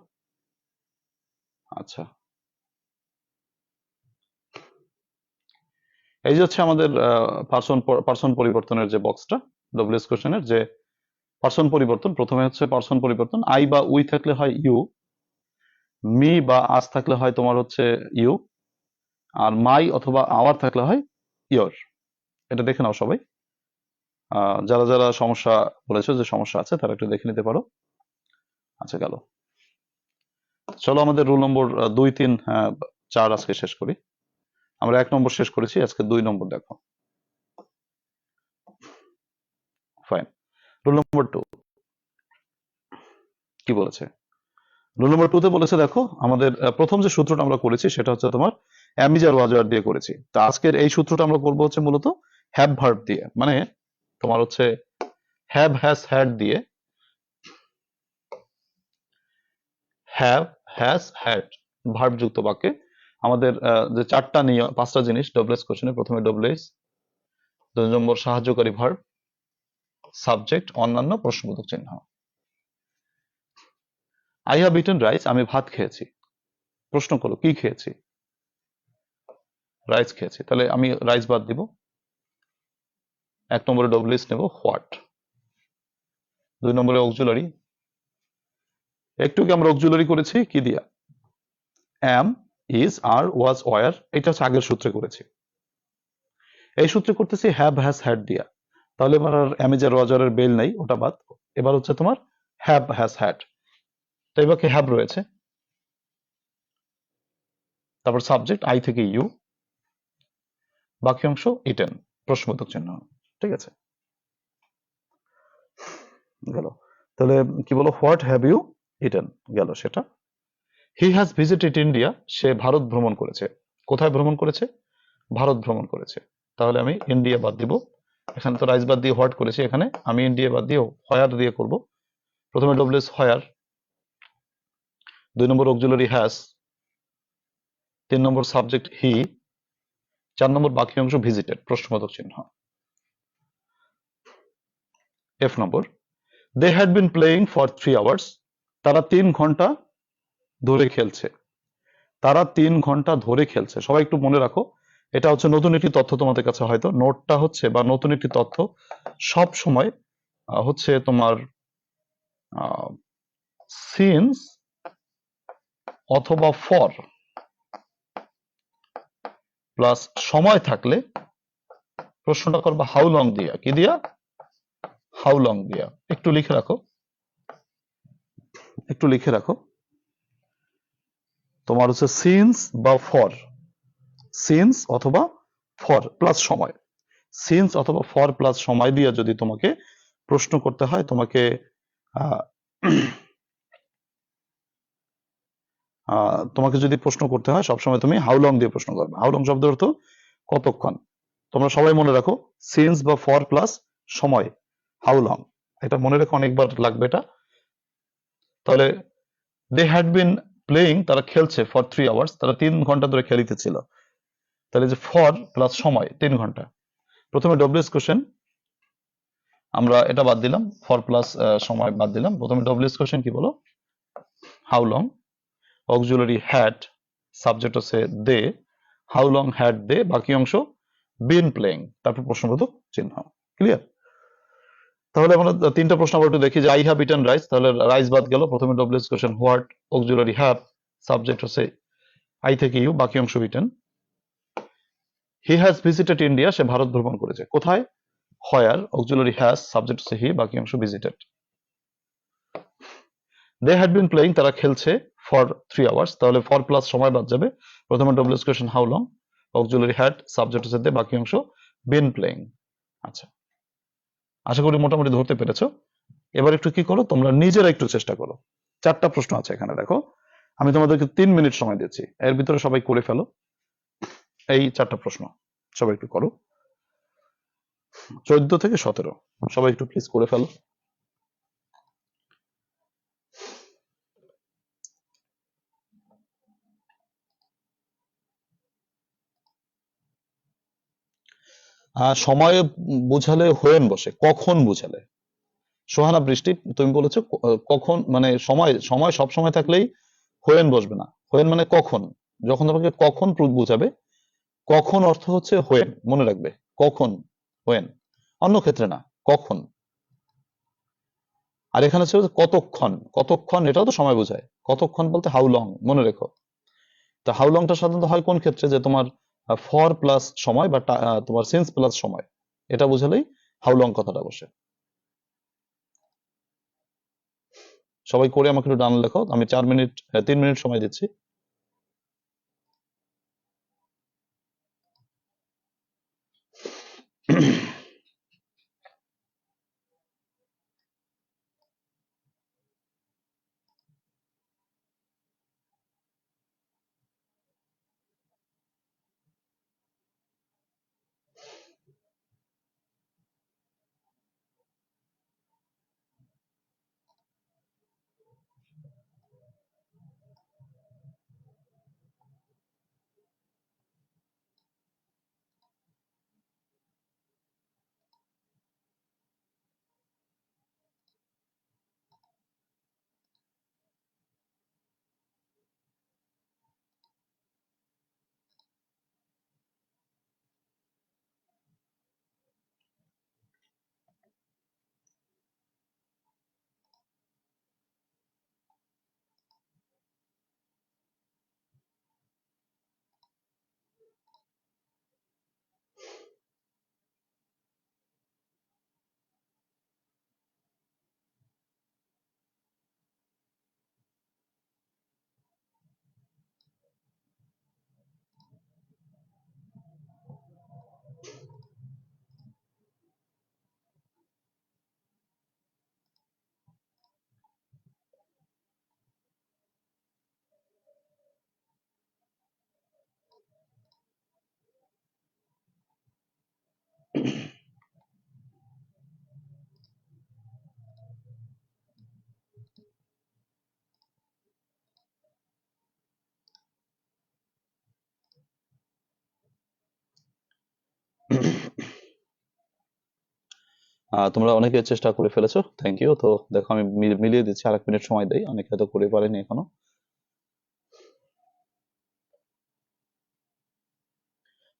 আচ্ছা, এই যে হচ্ছে আমাদের পার্সন পরিবর্তনের যে বক্সটা, ডব্লিউএস কোশ্চেনের যে পার্সন পরিবর্তন। প্রথমে হচ্ছে পার্সন পরিবর্তন, আই বা উই থাকলে হয় ইউ, মি বা আস থাকলে হয় তোমার হচ্ছে ইউ, আর মাই অথবা আওয়ার থাকলে হয় ইয়োর। এটা দেখে নাও সবাই। যারা যারা সমস্যা বলেছো যে সমস্যা আছে তারা একটু দেখে নিতে পারো। আচ্ছা গেল। চলো আমাদের রুল নম্বর 2, 3, 4 আজকে শেষ করি। আমরা 1 নম্বর শেষ করেছি, আজকে 2 নম্বর দেখো। ফাইন। রুল নম্বর 2 কি বলেছে? রুল নম্বর 2 তে বলেছে দেখো, আমাদের প্রথম যে সূত্রটা আমরা করেছি সেটা হচ্ছে তোমার অ্যামিজ আর ওয়াজ আর দিয়ে করেছি। তো আজকের এই সূত্রটা আমরা করবো হচ্ছে মূলত হ্যাভ ভার্ব দিয়ে, মানে তোমার হচ্ছে হ্যাভ হ্যাজ হ্যাড দিয়ে। হ্যাভ হ্যাজ হ্যাড ভার্ব যুক্ত বাক্যে আমাদের যে 4টা নিয়ম, 5টা জিনিস ডব্লিউএস কোশ্চেনে। প্রথমে ডব্লিউএস, 2 নম্বর সাহায্যকারী ভার্ব, সাবজেক্ট, অন্যান্য, প্রশ্নবোধক চিহ্ন। আই হ্যাভ ইটেন রাইস, আমি ভাত খেয়েছি। প্রশ্ন করো কি খেয়েছি? রাইস খেয়েছি, তাহলে আমি রাইস বাদ দিব। 1 নম্বরে ডব্লিউএস নেব হোয়াট। 2 নম্বরে অক্সিলারি, একটু কি আমরা অক্সিলারি করেছি কি দিয়া? অ্যাম, ইজ, আর, ওয়াজ, ওয়ার, এটা হচ্ছে আগের সূত্রে করেছি। এই সূত্রে করতেছি হ্যাভ হ্যাজ হ্যাড দিয়া। তাহলে এবার আর অ্যামিজা রজারের বেল নেই, ওটা বাদ। এবার হচ্ছে তোমার হ্যাভ হ্যাজ হ্যাড, তো এবার কি হ্যাভ রয়েছে, তারপর সাবজেক্ট আই থেকে ইউ, বাকি অংশ ইটেন, প্রশ্নবোধক চিহ্ন। ঠিক আছে, গেল। তাহলে কি বলো, হোয়াট হ্যাভ ইউ ইটেন, গেল সেটা। হি হ্যাজ ভিজিটেড ইন্ডিয়া, সে ভারত ভ্রমণ করেছে। কোথায় ভ্রমণ করেছে? ভারত ভ্রমণ করেছে। তাহলে আমি ইন্ডিয়া বাদ দিব, এখানে তো রাইস বাদ দিয়ে হোয়াট করেছি, এখানে আমি ইন্ডিয়া বাদ দিয়ে হোয়ার দিয়ে করব। প্রথমে ডব্লিউএস হোয়ার, 2 নম্বর অক্সিলারি হ্যাজ, 3 নম্বর সাবজেক্ট হি, 4 নম্বর বাকি অংশ ভিজিটেড, প্রশ্নবোধক চিহ্ন। এফ নম্বর, they had been playing for 3 hours, তারা 3 ঘন্টা ধরে খেলছে। তারা 3 ঘন্টা ধরে খেলছে। সবাই একটু মনে রাখো, এটা হচ্ছে নতুন একটি তথ্য তোমাদের কাছে, হয়তো নোটটা হচ্ছে বা নতুন একটি তথ্য সব সময় হচ্ছে তোমার সিন্স অথবা ফর প্লাস সময় থাকলে প্রশ্নটা করবা হাউ লং দিয়া, কি দিয়া? হাউ লং দিয়া। একটু লিখে রাখো, একটু লিখে রাখো, তোমার হচ্ছে সিন্স বা ফর, সিন্স অথবা ফর প্লাস সময়, সিন্স অথবা ফর প্লাস সময় দিয়ে যদি তোমাকে প্রশ্ন করতে হয়, তোমাকে তোমাকে যদি প্রশ্ন করতে হয় সবসময় তুমি হাউ লং দিয়ে প্রশ্ন করবে। হাউ লং শব্দের অর্থ কতক্ষণ। তোমরা সবাই মনে রাখো, সিন্স বা ফর প্লাস সময়, হাউ লং, এটা মনে রেখো, অনেকবার লাগবে এটা। তাহলে দে হ্যাড বিন প্লেইং, তারা খেলছে ফর 3 আওয়ার্স, তারা 3 ঘন্টা ধরে খেলিতেছিল। তাহলে যে ফর প্লাস সময় 3 ঘন্টা, প্রথমে ডব্লিউএস কোশ্চেন, আমরা এটা বাদ দিলাম, ফর প্লাস সময় বাদ দিলাম। প্রথমে ডব্লিউএস কোশ্চেন কি বলো, how long, auxiliary had, subject হচ্ছে দে, হাউ লং হ্যাড দে, বাকি অংশ বিন প্লেইং, তারপর প্রশ্নবোধক চিহ্ন। ক্লিয়ার? তাহলে আমরা 3টা প্রশ্ন আবার একটু দেখি, যে আই হ্যাভ ইটেন রাইস, তাহলে রাইস বাদ গেল। প্রথমে WH question what, auxiliary have, subject হচ্ছে আই থেকে ইউ, বাকি অংশ eaten. He has visited India, সে ভারত ভ্রমণ করেছে। কোথায়? হোয়ার, অক্সিলারি হ্যাজ, সাবজেক্ট হচ্ছে হি, বাকি অংশ visited. They had been playing, তারা খেলছে ফর 3 আওয়ার্স, তাহলে ফর প্লাস সময় বাদ যাবে। প্রথমে WH question how long, auxiliary had, subject হচ্ছে দে, বাকি অংশ বিন প্লেইং। আচ্ছা, আশা করি মোটামুটি ধরতে পেরেছো। এবার একটু কি করো, তোমরা নিজেরা একটু চেষ্টা করো। 4টা প্রশ্ন আছে এখানে, দেখো আমি তোমাদেরকে 3 মিনিট সময় দিচ্ছি, এর ভিতরে সবাই করে ফেলো এই 4টা প্রশ্ন, সবাই একটু করো। 14 থেকে 17, সবাই একটু প্লিজ করে ফেলো। সময় বোঝালে হোয়েন বসে, কখন বোঝালে? সোহানা বৃষ্টি, তুমি বলেছো কখন, মানে সময়, সময় সব সময় থাকলেই হোয়েন বসবে না। হোয়েন মানে কখন, যখন তোমাকে কখন বোঝাবে, কখন অর্থ হচ্ছে হোয়েন, মনে রাখবে, কখন, হোয়েন, অন্য ক্ষেত্রে না, কখন। আর এখানে হচ্ছে কতক্ষণ, কতক্ষণ এটাও তো সময় বোঝায়, কতক্ষণ বলতে হাউ লং, মনে রেখো। তো হাউ লংটা সাধারণত হয় কোন ক্ষেত্রে, যে তোমার ফর প্লাস সময় বা তোমার সিন্স প্লাস সময়, এটা বোঝালেই হাউ লং কথাটা বসে। সবাই করে আমাকে একটু ডান লেখো, আমি 4 মিনিট 3 মিনিট সময় দিচ্ছি। তোমরা অনেকে চেষ্টা করে ফেলেছো, থ্যাংক ইউ। তো দেখো আমি মিলিয়ে দিচ্ছি, আর 1 মিনিট সময় দেই, অনেকে হয়তো করে পারেনি এখনো।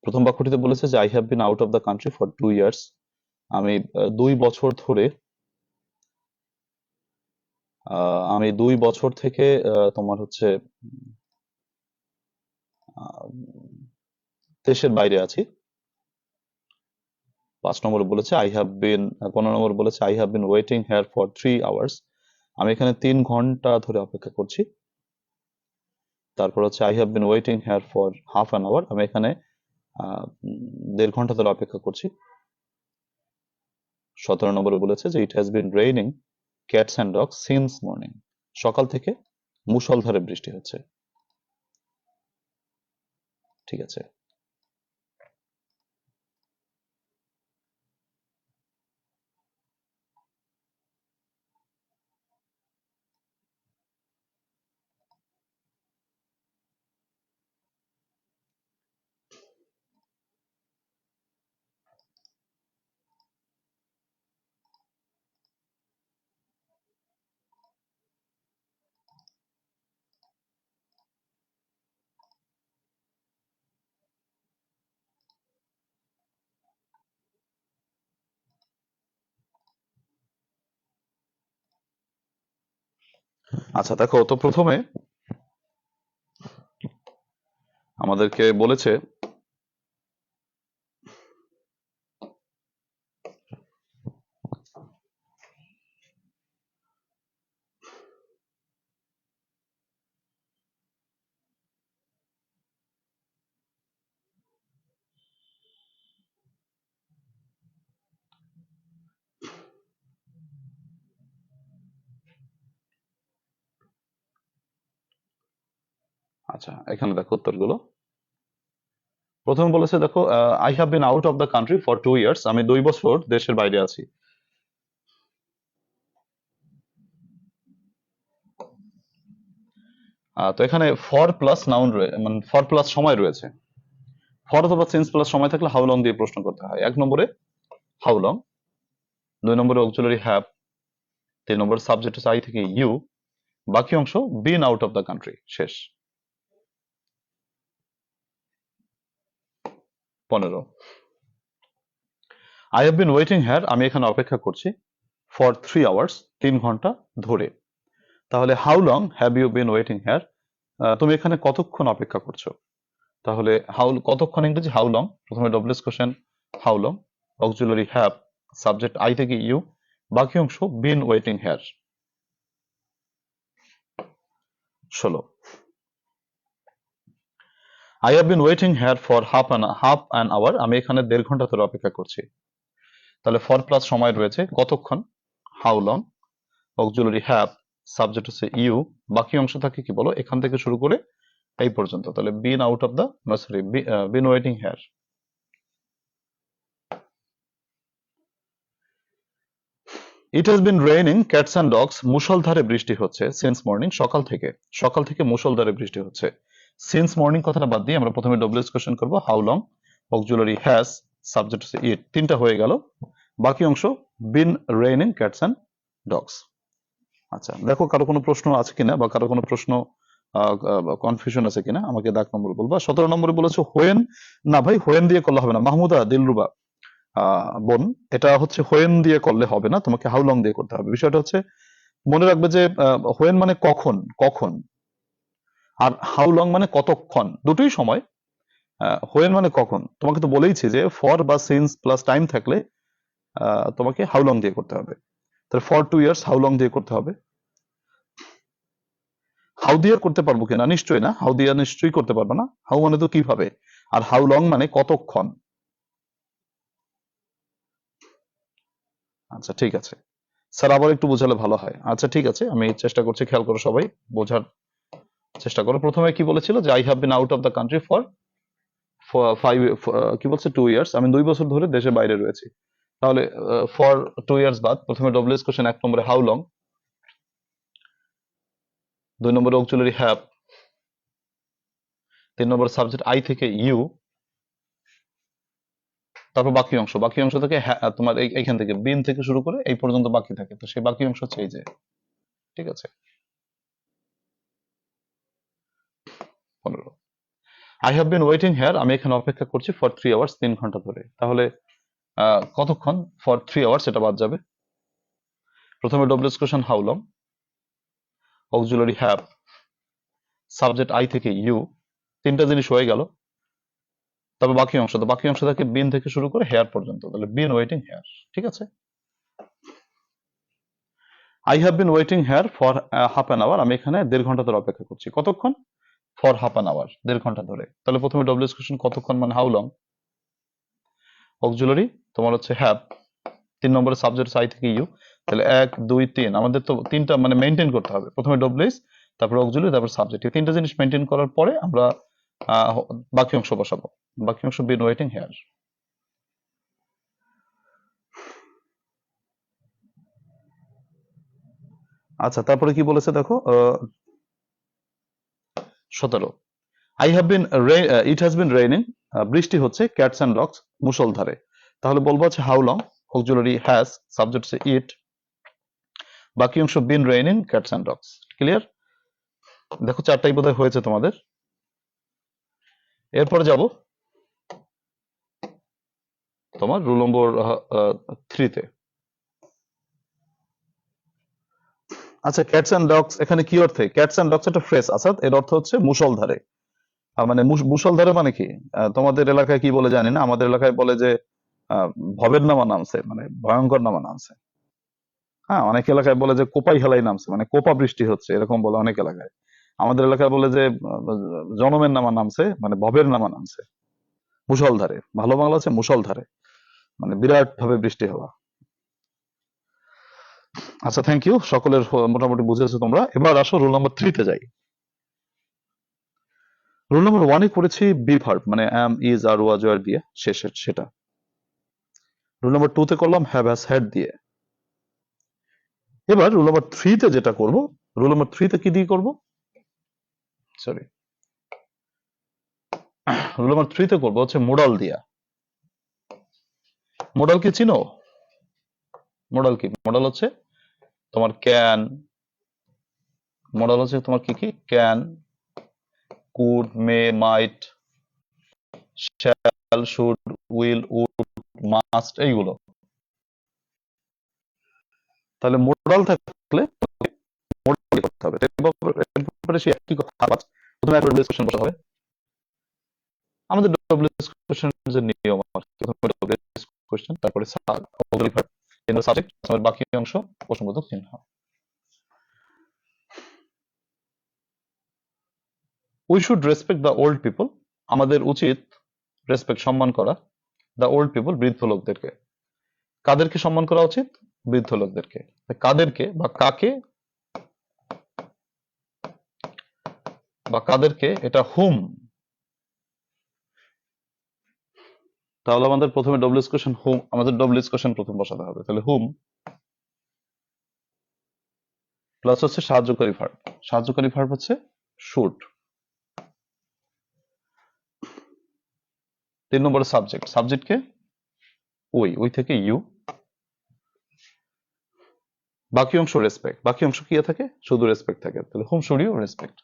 প্রথম বাক্যটিতে বলেছে যে I have bin out of the country for 2 years. আমি 2 বছর ধরে, আমি 2 বছর থেকে তোমার হচ্ছে আহ, দেশের বাইরে আছি। 5 নম্বরে বলেছে আই হ্যাভ বিন, 15 নম্বর বলেছে I have been waiting here for 3 hours. আমি এখানে 3 ঘন্টা ধরে অপেক্ষা করছি। তারপর হচ্ছে I have been waiting here for half an hour. আমি এখানে 1.5 ঘন্টা ধরে অপেক্ষা করছি। 17 নম্বরে বলেছে যে it has been raining cats and dogs since morning. সকাল থেকে মুষলধারে বৃষ্টি হচ্ছে। ঠিক আছে। আচ্ছা দেখো, তো প্রথমে আমাদেরকে বলেছে আচ্ছা এখানে দেখো উত্তরগুলো। প্রথমে বলেছে দেখো I have bin out of the country for 2 years. আমি 2 বছর দেশের বাইরে আছি। তো এখানে ফর প্লাস নাউন রয়েছে, মানে ফর প্লাস সময় রয়েছে। ফর অথবা সিন্স প্লাস সময় থাকলে হাউ লং দিয়ে প্রশ্ন করতে হয়। 1 নম্বরে হাউ লং, 2 নম্বরে অক্সিলারি হ্যাভ, 3 নম্বর সাবজেক্ট হচ্ছে আই থেকে ইউ, বাকি অংশ বিন আউট অফ দ্য কান্ট্রি। শেষ। 15 I have been waiting hair. আমি এখানে অপেক্ষা করছি ফর 3 আওয়ার্স, 3 ঘন্টা ধরে। তাহলে how long have you been waiting here, তুমি এখানে কতক্ষণ অপেক্ষা করছো। তাহলে কতক্ষণ ইংরেজি হাউ লং। প্রথমে WH question how long, auxiliary have, subject I থেকে ইউ, বাকি অংশ been waiting here. 16 I have been waiting here for half an hour. আমি এখানে 1.5 ঘন্টা ধরে অপেক্ষা করছি। তাহলে ফর প্লাস সময় রয়েছে কতক্ষণ, how long, auxiliary have, subject হচ্ছে ইউ, বাকি অংশ থাকে কি বলো, এখান থেকে শুরু করে এই পর্যন্ত। তাহলে been out of the, sorry, been waiting here. It has been raining cats and dogs. মুষলধারে বৃষ্টি হচ্ছে সিন্স মর্নিং, সকাল থেকে। সকাল থেকে মুষলধারে বৃষ্টি হচ্ছে। সিন্স মর্নিং কথাটা বাদ দিয়ে আমরা প্রথমে ডব্লিউএস কোশ্চেন করবো how long, auxiliary has, subject হচ্ছে ইট। 3টা হয়ে গেল। বাকি অংশ been raining cats and dogs. আচ্ছা দেখো কারো কোনো প্রশ্ন আছে কিনা, বা কারো কোনো প্রশ্ন কনফিউশন আছে কিনা আমাকে দাগ নম্বর বলবা। 17 নম্বরে বলেছো হোয়েন। না ভাই, হোয়েন দিয়ে করলে হবে না। মাহমুদা দিলরুবা বোন, এটা হচ্ছে হোয়েন দিয়ে করলে হবে না, তোমাকে হাউ লং দিয়ে করতে হবে। বিষয়টা হচ্ছে মনে রাখবে যে হোয়েন মানে কখন, কখন, আর হাউ লং মানে কতক্ষণ, দুটোই সময়। হোয়েন মানে কখন, তোমাকে তো বলেইছি যে ফর বা সিন্স প্লাস টাইম থাকলে তোমাকে হাউ লং দিয়ে করতে হবে। তাহলে ফর 2 ইয়ার্স হাউ লং দিয়ে করতে হবে। হাউ দিয়ে করতে পারবো কিনা, নিশ্চয়ই না, হাউ দিয়ে নিশ্চয়ই করতে পারবো না। হাউ মানে তো কিভাবে, আর হাউ লং মানে কতক্ষণ। আচ্ছা ঠিক আছে, স্যার আবার একটু বোঝালে ভালো হয়। আচ্ছা ঠিক আছে, আমি চেষ্টা করছি, খেয়াল করো সবাই, বোঝার চেষ্টা করো। প্রথমে কি বলেছিল যে I have bin out of the country for 5, কি বলছে 2 ইয়ার্স। আমি 2 বছর ধরে দেশের বাইরে রয়েছি। তাহলে ফর 2 ইয়ার্স বাদ প্রথমে ডব্লিউএস কোশ্চেন 1 নম্বরে হাউ লং, 2 নম্বরে অক্সিলারি হ্যাভ, 3 নম্বরে সাবজেক্ট আই থেকে ইউ, তারপর বাকি অংশ থেকে তোমার এইখান থেকে বিন থেকে শুরু করে এই পর্যন্ত বাকি থাকে, তো সেই বাকি অংশ হচ্ছে এই যে, ঠিক আছে। 15 I have been waiting hair, আমি এখানে অপেক্ষা করছি ফর 3 আওয়ার্স, 3 ঘন্টা ধরে। তাহলে কতক্ষণ, ফর 3 আওয়ার্স এটা বাদ যাবে। প্রথমে WH question how long, auxiliary have, subject I থেকে ইউ, তিনটা জিনিস হয়ে গেল। তবে বাকি অংশ, তো বাকি অংশ থেকে বিন থেকে শুরু করে হেয়ার পর্যন্ত, তাহলে বিন ওয়েটিং হেয়ার, ঠিক আছে। I have been waiting here for half an hour, আমি এখানে 1.5 ঘন্টা ধরে অপেক্ষা করছি। কতক্ষণ, ফর হাফ অ্যান আওয়ার, 1.5 ঘন্টা ধরে। তাহলে প্রথমে ডব্লিউএস কোশ্চেন কতক্ষণ মানে হাউ লং, অক্সিলারি তোমার হচ্ছে হ্যাভ, 3 নম্বরের সাবজেক্ট আই থেকে ইউ, তাহলে 1 2 3, আমাদের তো তিনটা মানে মেনটেন করতে হবে। প্রথমে ডব্লিউএস, তারপর অক্সিলারি, তারপর সাবজেক্ট, এই তিনটা জিনিস মেনটেন করার পরে আমরা বাকি অংশ বসাবো। বাকি অংশ বিন ওয়েটিং হেয়ার। আচ্ছা, তারপরে কি বলেছে দেখো, 17 I have been, it has been raining, বৃষ্টি হচ্ছে, ক্যাটস অ্যান্ড ডগস, মুষলধারে। তাহলে বলবো হচ্ছে how long, auxiliary has, subject হচ্ছে ইট, বাকি অংশ been raining, cats and dogs. Clear? দেখো 4টাই বোধহয় হয়েছে তোমাদের। এরপরে যাব তোমার রুল নম্বর 3-তে। আচ্ছা, ক্যাটস অ্যান্ড ডগস এখানে কি অর্থে? ক্যাটস অ্যান্ড ডগস একটা ফ্রেজ, আসাদ, এর অর্থ হচ্ছে মুষলধারে। মানে মুষলধারে মানে কি, তোমাদের এলাকায় কি বলে জানি না, আমাদের এলাকায় বলে যে ভবের নামা নামছে, মানে ভয়ঙ্কর নামা নামছে। হ্যাঁ, অনেক এলাকায় বলে যে কোপাই হেলাই নামছে, মানে কোপা বৃষ্টি হচ্ছে, এরকম বলে অনেক এলাকায়। আমাদের এলাকায় বলে যে জনমের নামা নামছে, মানে ভবের নামা নামছে। মুষলধারে, ভালো বাংলা হচ্ছে মুষলধারে, মানে বিরাট ভাবে বৃষ্টি হওয়া। আচ্ছা, থ্যাংক ইউ, সকলের মোটামুটি বুঝেছো তোমরা। এবার আসো রুল নাম্বার 3-তে যাই। রুল নাম্বার 1-এ করেছি বি ভার্ব, মানে অ্যাম, ইজ, আর, ওয়াজ, ওয়ার দিয়ে শেষের সেটা। রুল নাম্বার 2-তে করলাম হ্যাভ, হ্যাজ, হ্যাড দিয়ে। এবার রুল নাম্বার 3-তে যেটা করব, রুল নাম্বার 3-তে কি দিয়ে করব, সরি, রুল নাম্বার 3-তে করবো হচ্ছে মোডাল দিয়া। মোডাল কি চিনো? মোডাল কি? মোডাল হচ্ছে তোমার ক্যান, মোডাল হচ্ছে তোমার কি কি, can, could, may, might, shall, should, will, would, must, এইগুলো। তাহলে মোডাল থাকলে মোডাল করতে হবে। এরপরে সেই একই কথা আবার প্রথমে একটা ডব্লিউএস কোশ্চেন বসাতে হবে। আমাদের ডব্লিউএস কোশ্চেনের যে নিয়ম আর কি, প্রথমে ডব্লিউএস কোশ্চেন, তারপরে সাবজেক্ট, বাকি অংশ প্রশ্নবোধক চিহ্ন। We should respect the old people, আমাদের উচিত রেসপেক্ট, সম্মান করা, দ্য ওল্ড পিপল, বৃদ্ধ লোকদেরকে। কাদেরকে সম্মান করা উচিত? বৃদ্ধ লোকদেরকে। কাদেরকে বা কাকে বা কাদেরকে, এটা হুম। তাহলে আমাদের প্রথমে ডব্লিউএস কোশ্চেন হুম, আমাদের ডব্লিউএস কোশ্চেন প্রথম বসাতে হবে। তাহলে হুম প্লাস হচ্ছে সাহায্যকারী ভার্ব, সাহায্যকারী ভার্ব হচ্ছে শুড। 3 নম্বরে সাবজেক্ট, সাবজেক্টকে উই, উই থেকে ইউ, বাকি অংশ রেসপেক্ট, বাকি অংশ কি থাকে? শুধু রেসপেক্ট থাকে। তাহলে হুম শুড ইউ রেসপেক্ট,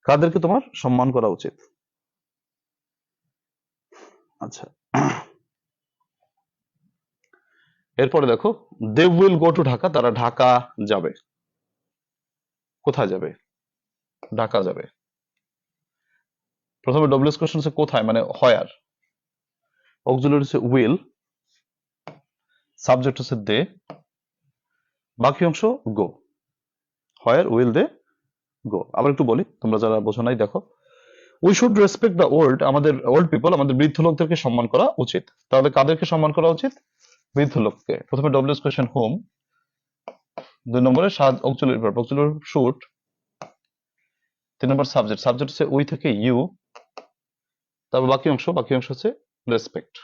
কাদেরকে তোমার সম্মান করা উচিত। আচ্ছা, এরপরে দেখো they will go to Dhaka, তারা ঢাকা যাবে। কোথায় যাবে? ঢাকা যাবে। প্রথমে ডব্লিউএস কোশ্চেন হচ্ছে কোথায়, মানে হোয়ার, অক্সিলারি হচ্ছে উইল, সাবজেক্ট হচ্ছে দে, বাকি অংশ গো, হোয়ার, উইল, দে, গো। আবার একটু বলি, তোমরা যারা বোঝো নাই দেখো, we should respect the old, আমাদের ওল্ড পিপল, আমাদের বৃদ্ধ লোকদেরকে সম্মান করা উচিত। তাহলে কাদেরকে সম্মান করা উচিত? বৃদ্ধ লোককে। প্রথমে ডব্লিউএস কোশ্চেন হোম, 2 নম্বরে অক্সিলারি ভার্ব, অক্সিলারি শুড, 3 নম্বর সাবজেক্ট, সাবজেক্ট হচ্ছে উই থেকে ইউ, তারপর বাকি অংশ হচ্ছে রেসপেক্ট,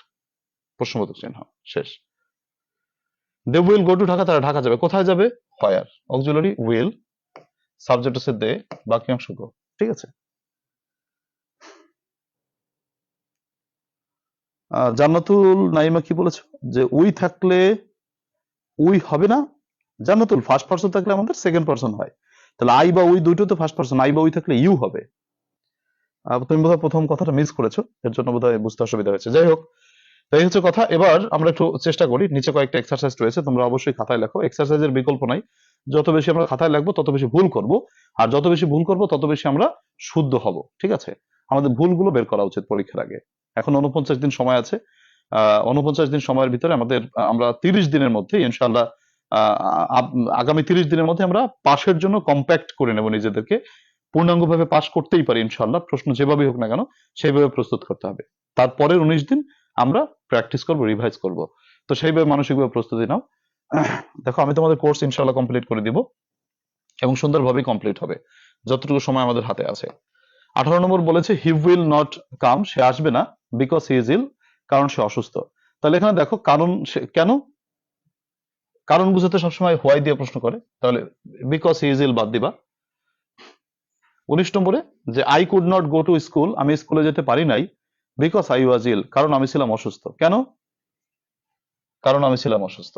প্রশ্নবোধক চিহ্ন, শেষ। They will go to Dhaka, তারা ঢাকা যাবে। কোথায় যাবে? হোয়ার, অক্সিলারি উইল, সাবজেক্ট হচ্ছে দে, বাক্যাংশ গো। ঠিক আছে। জান্নাতুল নাইমা কি বলেছো যে উই থাকলে উই হবে না? জান্নাতুল ফার্স্ট পারসন থাকলে আমাদের সেকেন্ড পারসন হয়, তাহলে আই বা উই দুটো তো ফার্স্ট পারসন, আই বা উই থাকলে ইউ হবে। তুমি বোধহয় প্রথম কথাটা মিস করেছো, এর জন্য বোধহয় বুঝতে অসুবিধা হয়েছে। যাই হোক, তাই হচ্ছে কথা। এবার আমরা একটু চেষ্টা করি, নিচে কয়েকটা এক্সারসাইজ রয়েছে, তোমরা অবশ্যই খাতায় লেখো। এক্সারসাইজের বিকল্প নাই, যত বেশি আমরা খাতায় লিখবো তত বেশি ভুল করব, আর যত বেশি ভুল করব তত বেশি আমরা শুদ্ধ হব। ঠিক আছে, আমাদের ভুলগুলো বের করা উচিত পরীক্ষার আগে। এখন 49 দিন সময় আছে। 49 দিন সময়ের ভিতরে আমাদের আমরা 30 দিনের মধ্যে ইনশাআল্লাহ, আহ, আগামী 30 দিনের মধ্যে আমরা পাশের জন্য কম্প্যাক্ট করে নেব নিজেদেরকে। পূর্ণাঙ্গভাবে পাশ করতেই পারি ইনশাআল্লাহ, প্রশ্ন যেভাবেই হোক না কেন সেইভাবে প্রস্তুত করতে হবে। তারপরের 19 দিন আমরা প্র্যাকটিস করব, রিভাইজ করব। তো সেইভাবে মানসিকভাবে প্রস্তুতি নাও। দেখো, আমি তোমাদের কোর্স ইনশাআল্লাহ কমপ্লিট করে দিব, এবং সুন্দরভাবে কমপ্লিট হবে যতটুকু সময় আমাদের হাতে আছে। 18 নম্বর বলেছে হি উইল নট কাম, সে আসবে না, বিকজ হি ইজ ইল, কারণ সে অসুস্থ। তাহলে এখানে দেখো কারণ, সে কেন, কারণ বুঝাতে সবসময় হোয়াই দিয়ে প্রশ্ন করে, তাহলে বিকজ হি ইজ ইল বাদ দিবা। 19 নম্বরে যে I could not go to school, আমি স্কুলে যেতে পারি নাই, বিকজ আই ওয়াজ ইল, কারণ আমি ছিলাম অসুস্থ। কেন? কারণ আমি ছিলাম অসুস্থ।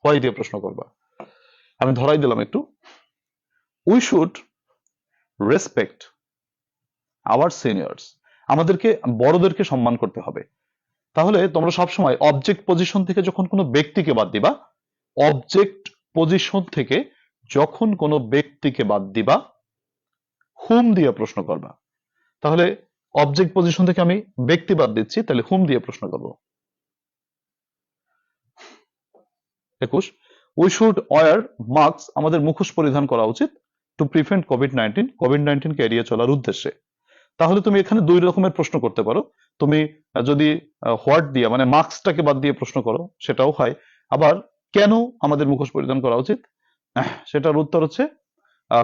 হোয়াই দিয়ে প্রশ্ন করবা। আমি ধরাই দিলাম একটু, we should respect our seniors, আমাদেরকে বড়দেরকে সম্মান করতে হবে। তাহলে তোমরা সবসময় অবজেক্ট পজিশন থেকে যখন কোনো ব্যক্তিকে বাদ দিবা, অবজেক্ট পজিশন থেকে যখন কোনো ব্যক্তিকে বাদ দিবা, হুম দিয়ে প্রশ্ন করবা। তাহলে অবজেক্ট পজিশন থেকে আমি ব্যক্তি বাদ দিচ্ছি, তাহলে হুম দিয়ে প্রশ্ন করব। 21, উই শুড ওয়ার মাস্ক, আমাদের মুখোশ পরিধান করা উচিত, টু প্রিভেন্ট কোভিড-19, কোভিড-19 কে এড়িয়ে চলার উদ্দেশ্যে। তাহলে তুমি এখানে দুই রকমের প্রশ্ন করতে পারো। তুমি যদি হোয়াট দিয়ে মানে মাস্কটাকে বাদ দিয়ে প্রশ্ন করো সেটাও হয়, আবার কেন আমাদের মুখোশ পরিধান করা উচিত, সেটার উত্তর হচ্ছে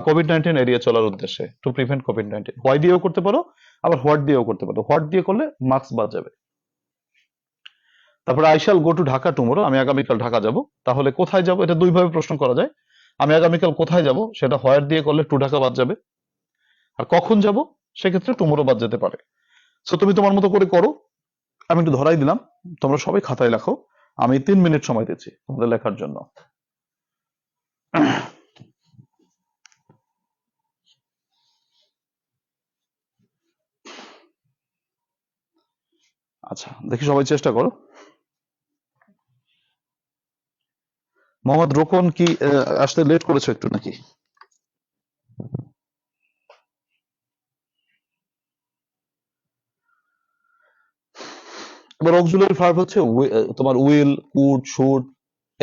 কোভিড-19 এড়িয়ে চলার উদ্দেশ্যে, টু প্রিভেন্ট কোভিড-19। হোয়াই দিয়েও করতে পারো, আবার হোয়াট দিয়েও করতে পারো। হোয়াট দিয়ে করলে মাস্ক বাদ যাবে। তারপরে I shall go to Dhaka tomorrow, আমি আগামীকাল ঢাকা যাব। তাহলে কোথায় যাব, এটা দুই ভাবে প্রশ্ন করা যায়। আমি আগামীকাল কোথায় যাব, সেটা হোয়ার দিয়ে করলে টু ঢাকা বাদ যাবে, আর কখন যাব সেক্ষেত্রে টুমোরো বাদ যেতে পারে। সো তুমি তোমার মতো করে করো, আমি একটু ধরাই দিলাম, তোমরা সবাই খাতায় লেখো। আমি 3 মিনিট সময় দিচ্ছি তোমাদের লেখার জন্য। আচ্ছা, দেখি সবাই চেষ্টা করো। মোহাম্মদ রোকন কি আসতে লেট করেছো একটু নাকি? এবার অক্সিলারি ভার্ব হচ্ছে তোমার উইল, কুড, শুড,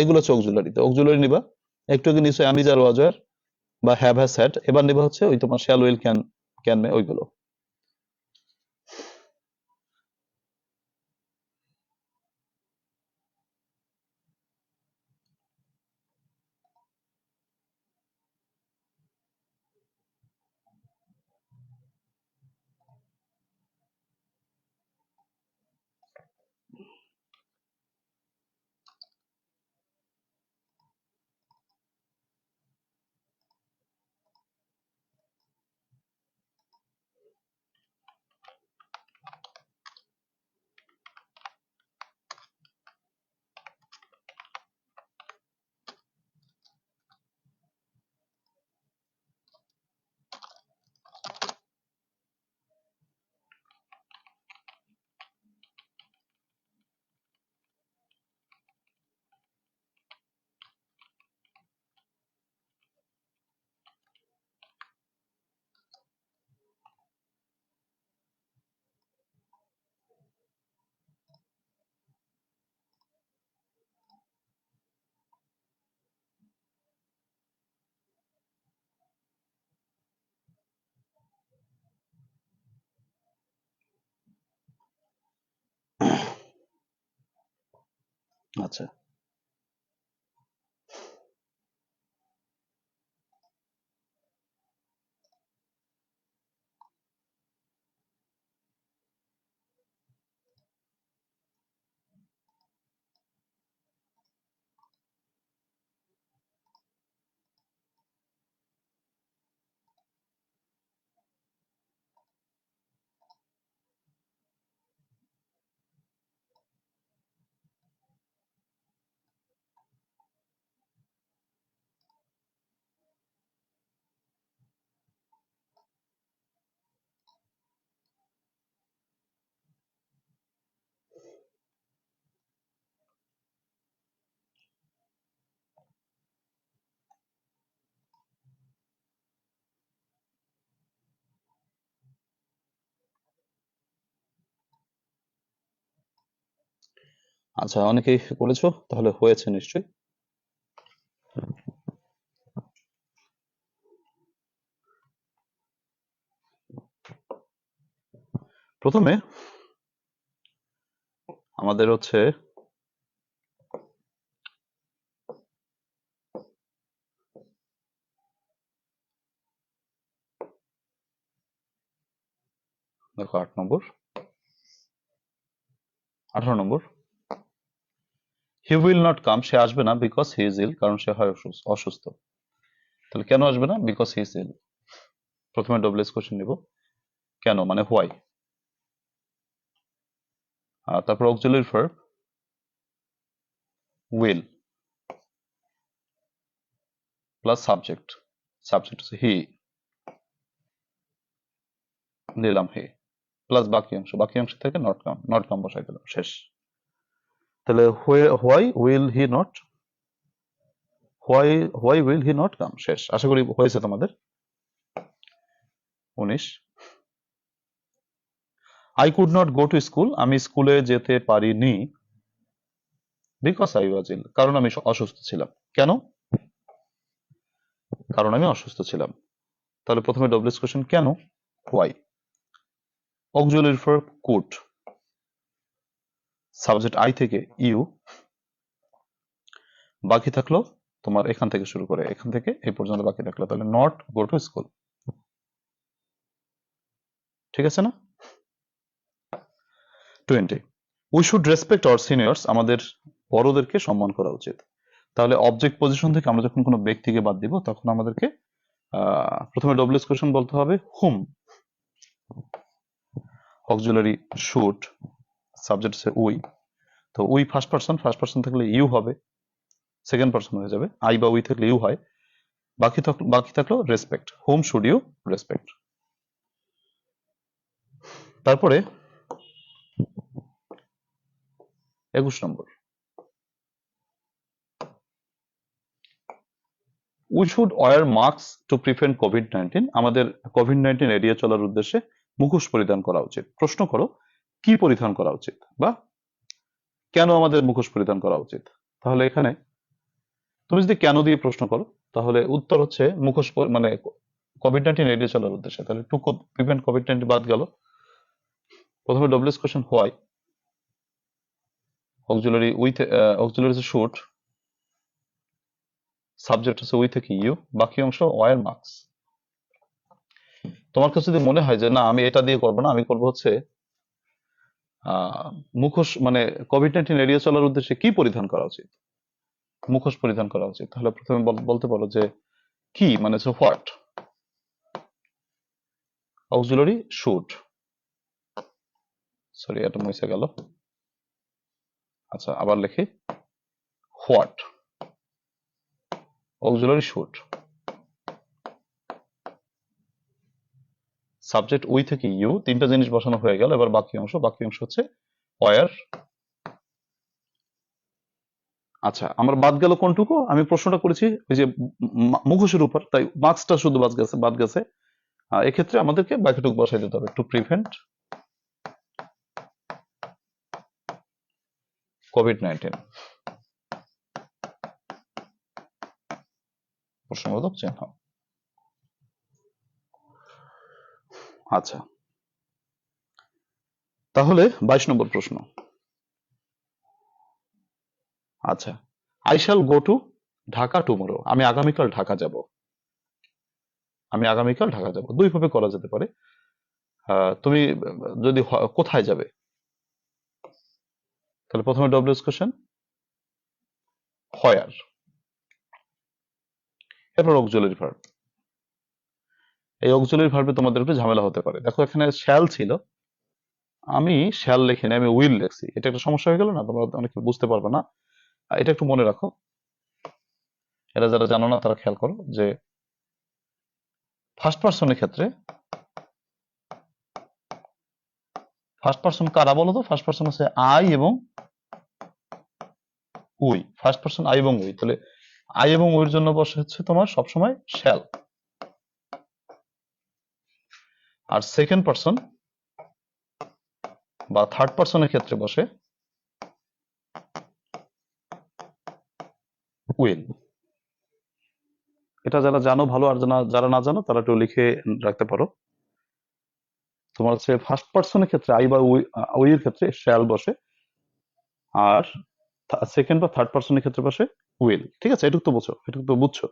এগুলো হচ্ছে অক্সিলারি। তো অক্সিলারি নিবা, একটু আগে নিশ্চয়ই আমি আর ওয়াজার বা হ্যাভ হ্যাজ হ্যাড, এবার নিবা হচ্ছে ওই তোমার শ্যাল, উইল, ক্যান, ক্যান মে, ওইগুলো। আচ্ছা, আচ্ছা, অনেকেই করেছো, তাহলে হয়েছে নিশ্চয়ই। প্রথমে আমাদের হচ্ছে দেখো 8 নম্বর, 18 নম্বর, হি উইল নট কাম, সে আসবে না, বিকজ হি ইজ ইল, কারণ সে হয় অসুস্থ। তাহলে কেন আসবে না? Because he is ill. প্রথমে ডব্লিউএস কোশ্চেন নিব, কেন মানে হোয়াই। তারপর auxiliary verb will plus subject, subject হচ্ছে হি, দিলাম হি, প্লাস বাকি অংশ থেকে নট কাম বসাই দিলাম, শেষ। তাহলে why will he not, why will he not come, শেষ। আশা করি হয়েছে তোমাদের। 19, I could not go to school, আমি স্কুলে যেতে পারিনি, বিকজ আই ওয়াজ ইল, কারণ আমি অসুস্থ ছিলাম। কেন? কারণ আমি অসুস্থ ছিলাম। তাহলে প্রথমে ডব্লিউএস কোশ্চেন কেন, why. Auxiliary verb could, subject I থেকে ইউ, বাকি থাকলো তোমার এখান থেকে শুরু করে এখান থেকে এই পর্যন্ত বাকি থাকলো, তাহলে নট গো টু স্কুল। ঠিক আছে না? 20, we should respect our seniors, আমাদের বড়দেরকে সম্মান করা উচিত। তাহলে অবজেক্ট পজিশন থেকে আমরা যখন কোনো ব্যক্তিকে বাদ দিব, তখন আমাদেরকে প্রথমে ডব্লিউএস কোশ্চেন বলতে হবে হুম, অক্সিলারি শুড, সাবজেক্ট হচ্ছে উই, তো উই ফার্স্ট পার্সন থাকলে ইউ হবে, সেকেন্ড পার্সন হয়ে যাবে, আই বা উই থাকলে ইউ হয়, বাকি থাকলো respect, hmm should you respect. তারপরে 21 নম্বর, we should wear mask to prevent কোভিড-19, আমাদের কোভিড-19 এড়িয়ে চলার উদ্দেশ্যে মুখোশ পরিধান করা উচিত। প্রশ্ন করো কি পরিধান করা উচিত বা কেন আমাদের মুখোশ পরিধান করা উচিত। তাহলে এখানে তুমি যদি কেন দিয়ে প্রশ্ন করো, তাহলে উত্তর হচ্ছে মানে কোভিড-19 এড়িয়ে চলার উদ্দেশ্যে। তাহলে টু প্রিভেন্ট কোভিড-19 বাদ গেল। প্রথমে WH question why, auxiliary should, subject হচ্ছে উই থেকে ইউ, বাকি অংশ ওয়ার মার্কস। তোমার কাছে যদি মনে হয় যে না আমি এটা দিয়ে করবো না, আমি করবো হচ্ছে মুখোশ, মানে কোভিড-19 এড়িয়ে চলার উদ্দেশ্যে কি পরিধান করা উচিত, মুখোশ পরিধান করা উচিত, তাহলে প্রথমে বলতে পারো যে কি মানে হোয়াট, অক্সিলারি শুড, সরি এটা মুছে গেল, আচ্ছা আবার লিখি, what, auxiliary should, subject we থেকে ইউ, তিনটা জিনিস বসানো হয়ে গেল। এবার বাকি অংশ হচ্ছে ওয়ার। আচ্ছা আমার বাদ গেল কোনটুকু, আমি প্রশ্নটা করেছি ওই যে মুখোশের উপর, তাই মার্কসটা শুধু বাদ গেছে। এক্ষেত্রে আমাদেরকে বাকিটুকু বসাই দিতে হবে, টু প্রিভেন্ট কোভিড-19, প্রশ্নবোধক চিহ্ন। আচ্ছা তাহলে 22 নম্বর প্রশ্ন, আচ্ছা I shall go to Dhaka tomorrow, আমি আগামীকাল ঢাকা যাব, দুই ভাবে করা যেতে পারে। তুমি যদি কোথায় যাবে, তাহলে প্রথমে ডব্লিউএস কোশ্চেন হোয়ার, এরপর অক্সিলারি ভার্ব। এই অক্সিলারি ভার্বে তোমাদের একটু ঝামেলা হতে পারে। দেখো এখানে শ্যাল ছিল, আমি শ্যাল লিখিনি, আমি উইল লিখছি, এটা একটা সমস্যা হয়ে গেল না, তোমরা অনেকে বুঝতে পারবে না। এটা একটু মনে রাখো, এটা যারা জানো না তারা খেয়াল করো যে ফার্স্ট পার্সনের ক্ষেত্রে, ফার্স্ট পার্সন কারা বলো তো, ফার্স্ট পার্সন হচ্ছে আই এবং উই, ফার্স্ট পার্সন আই এবং উই, তাহলে আই এবং উইর জন্য বসে হচ্ছে তোমার সবসময় শ্যাল, আর সেকেন্ড পার্সন বা থার্ড পার্সনের ক্ষেত্রে বসে এটা যারা জানো ভালো, আর যারা না জানো তারা একটু লিখে রাখতে পারো। তোমার হচ্ছে ফার্স্ট পার্সনের ক্ষেত্রে আই বা উই এর ক্ষেত্রে শ্যাল বসে, আর সেকেন্ড বা থার্ড পার্সনের ক্ষেত্রে বসে উইল। ঠিক আছে, এটুকু তো বুঝছো, এটুকু তো বুঝছো।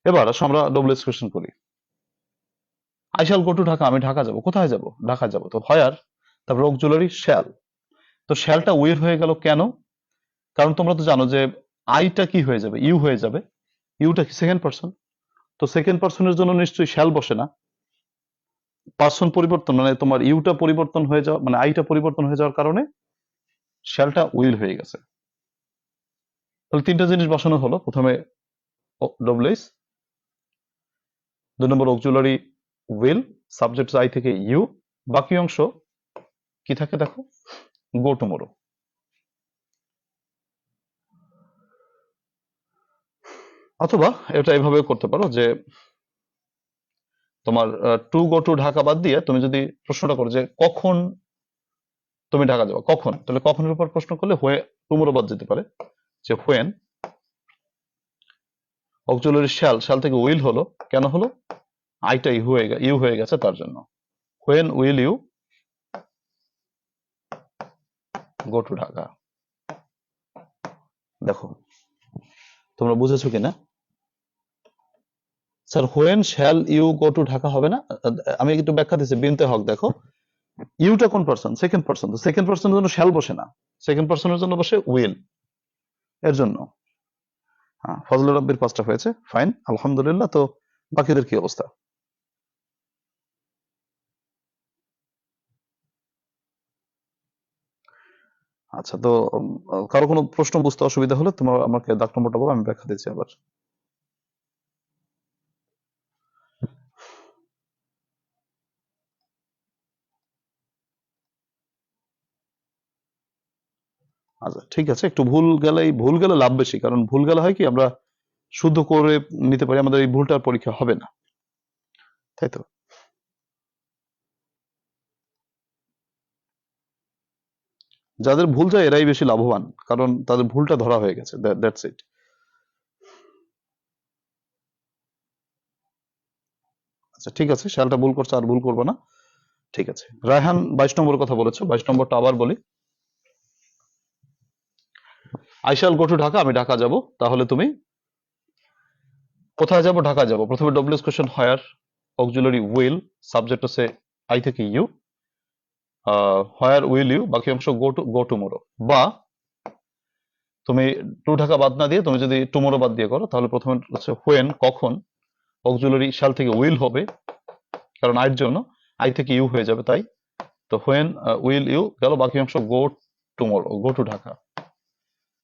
এবার আসো আমরা ডবল কোয়েশ্চেন করি। I shall go to Dhaka, আমি ঢাকা যাব। কোথায় যাব? ঢাকা যাব। তো হয় আর তারপর অক্সিলারি শ্যাল। তো শ্যালটা উইল হয়ে গেল কেন? কারণ তোমরা তো জানো যে আইটা কি হয়ে যাবে, ইউ হয়ে যাবে। ইউটা কি সেকেন্ড পার্সন, তো সেকেন্ড পার্সনের জন্য নিশ্চয়ই শ্যাল বসে না। পার্সন পরিবর্তন মানে তোমার ইউটা পরিবর্তন হয়ে যাওয়া, মানে আইটা পরিবর্তন হয়ে যাওয়ার কারণে শ্যালটা উইল হয়ে গেছে। তাহলে তিনটা জিনিস বসানো হলো। প্রথমে ডবল এস, 2 নম্বর অক্সিলারি উইল, সাবজেক্ট আই থেকে ইউ, বাকি অংশ কি থাকে দেখো, গো টুমোরো। অথবা এটা এভাবে করতে পারো যে তোমার টু গো টু ঢাকা বাদ দিয়ে তুমি যদি প্রশ্নটা করো যে কখন তুমি ঢাকা যাবে, কখন, তাহলে কখনের উপর প্রশ্ন করলে হয়ে টুমোরো বাদ যেতে পারে, যে হোয়েন অক্সিলারি শ্যাল, শ্যাল থেকে উইল হলো, কেন হলো? আইটা ইউ হয়ে গেছে তার জন্য। When will you go to Dhaka. দেখো তোমরা বুঝেছো কিনা? Sir when shall you go to Dhaka হবে না? আমি একটু ব্যাখ্যা দিচ্ছি, বিনতে হক। দেখো ইউটা কোন পার্সন? Second person. তো সেকেন্ড পার্সনের জন্য শ্যাল বসে না, সেকেন্ড পার্সনের জন্য বসে উইল, এর জন্য। হ্যাঁ, ফজলুর রাব্বির 5টা হয়েছে, ফাইন, আলহামদুলিল্লাহ। তো বাকিদের কি অবস্থা? আচ্ছা, তো কারো কোনো প্রশ্ন বুঝতে অসুবিধা হলে তোমার আমাকে দাগ নম্বরটা বলো, আমি ব্যাখ্যা দিচ্ছি আবার। আচ্ছা ঠিক আছে, একটু ভুল গেলে লাভ বেশি, কারণ ভুল গেলে হয় কি আমরা শুদ্ধ করে নিতে পারি, আমাদের এই ভুলটার পরীক্ষা হবে না, তাই তো? যাদের ভুল যায় এরাই বেশি লাভবান, কারণ তাদের ভুলটা ধরা হয়ে গেছে, দ্যাটস ইট। আচ্ছা ঠিক আছে, শালটা ভুল করছে, আর ভুল করবে না। ঠিক আছে, রায়হান 22 নম্বর কথা বলেছো, 22 নম্বরটা আবার বলি। I shall go to Dhaka, আমি ঢাকা যাব। তাহলে তুমি কোথায় যাব? ঢাকা যাব। প্রথমে WH question, where auxiliary will, subject হচ্ছে আই থেকে ইউ, হায়ার উইল ইউ, বাকি অংশ গো টুমোরো। বা তুমি টু ঢাকা বাদ না দিয়ে তুমি যদি টুমোরো বাদ দিয়ে করো, তাহলে প্রথমে হচ্ছে হোয়েন, কখন, অক্সিলারি শ্যাল থেকে উইল হবে, কারণ আইয়ের জন্য আই থেকে ইউ হয়ে যাবে, তাই। তো হোয়েন উইল ইউ গেল, বাকি অংশ গো টুমোরো, গো টু ঢাকা।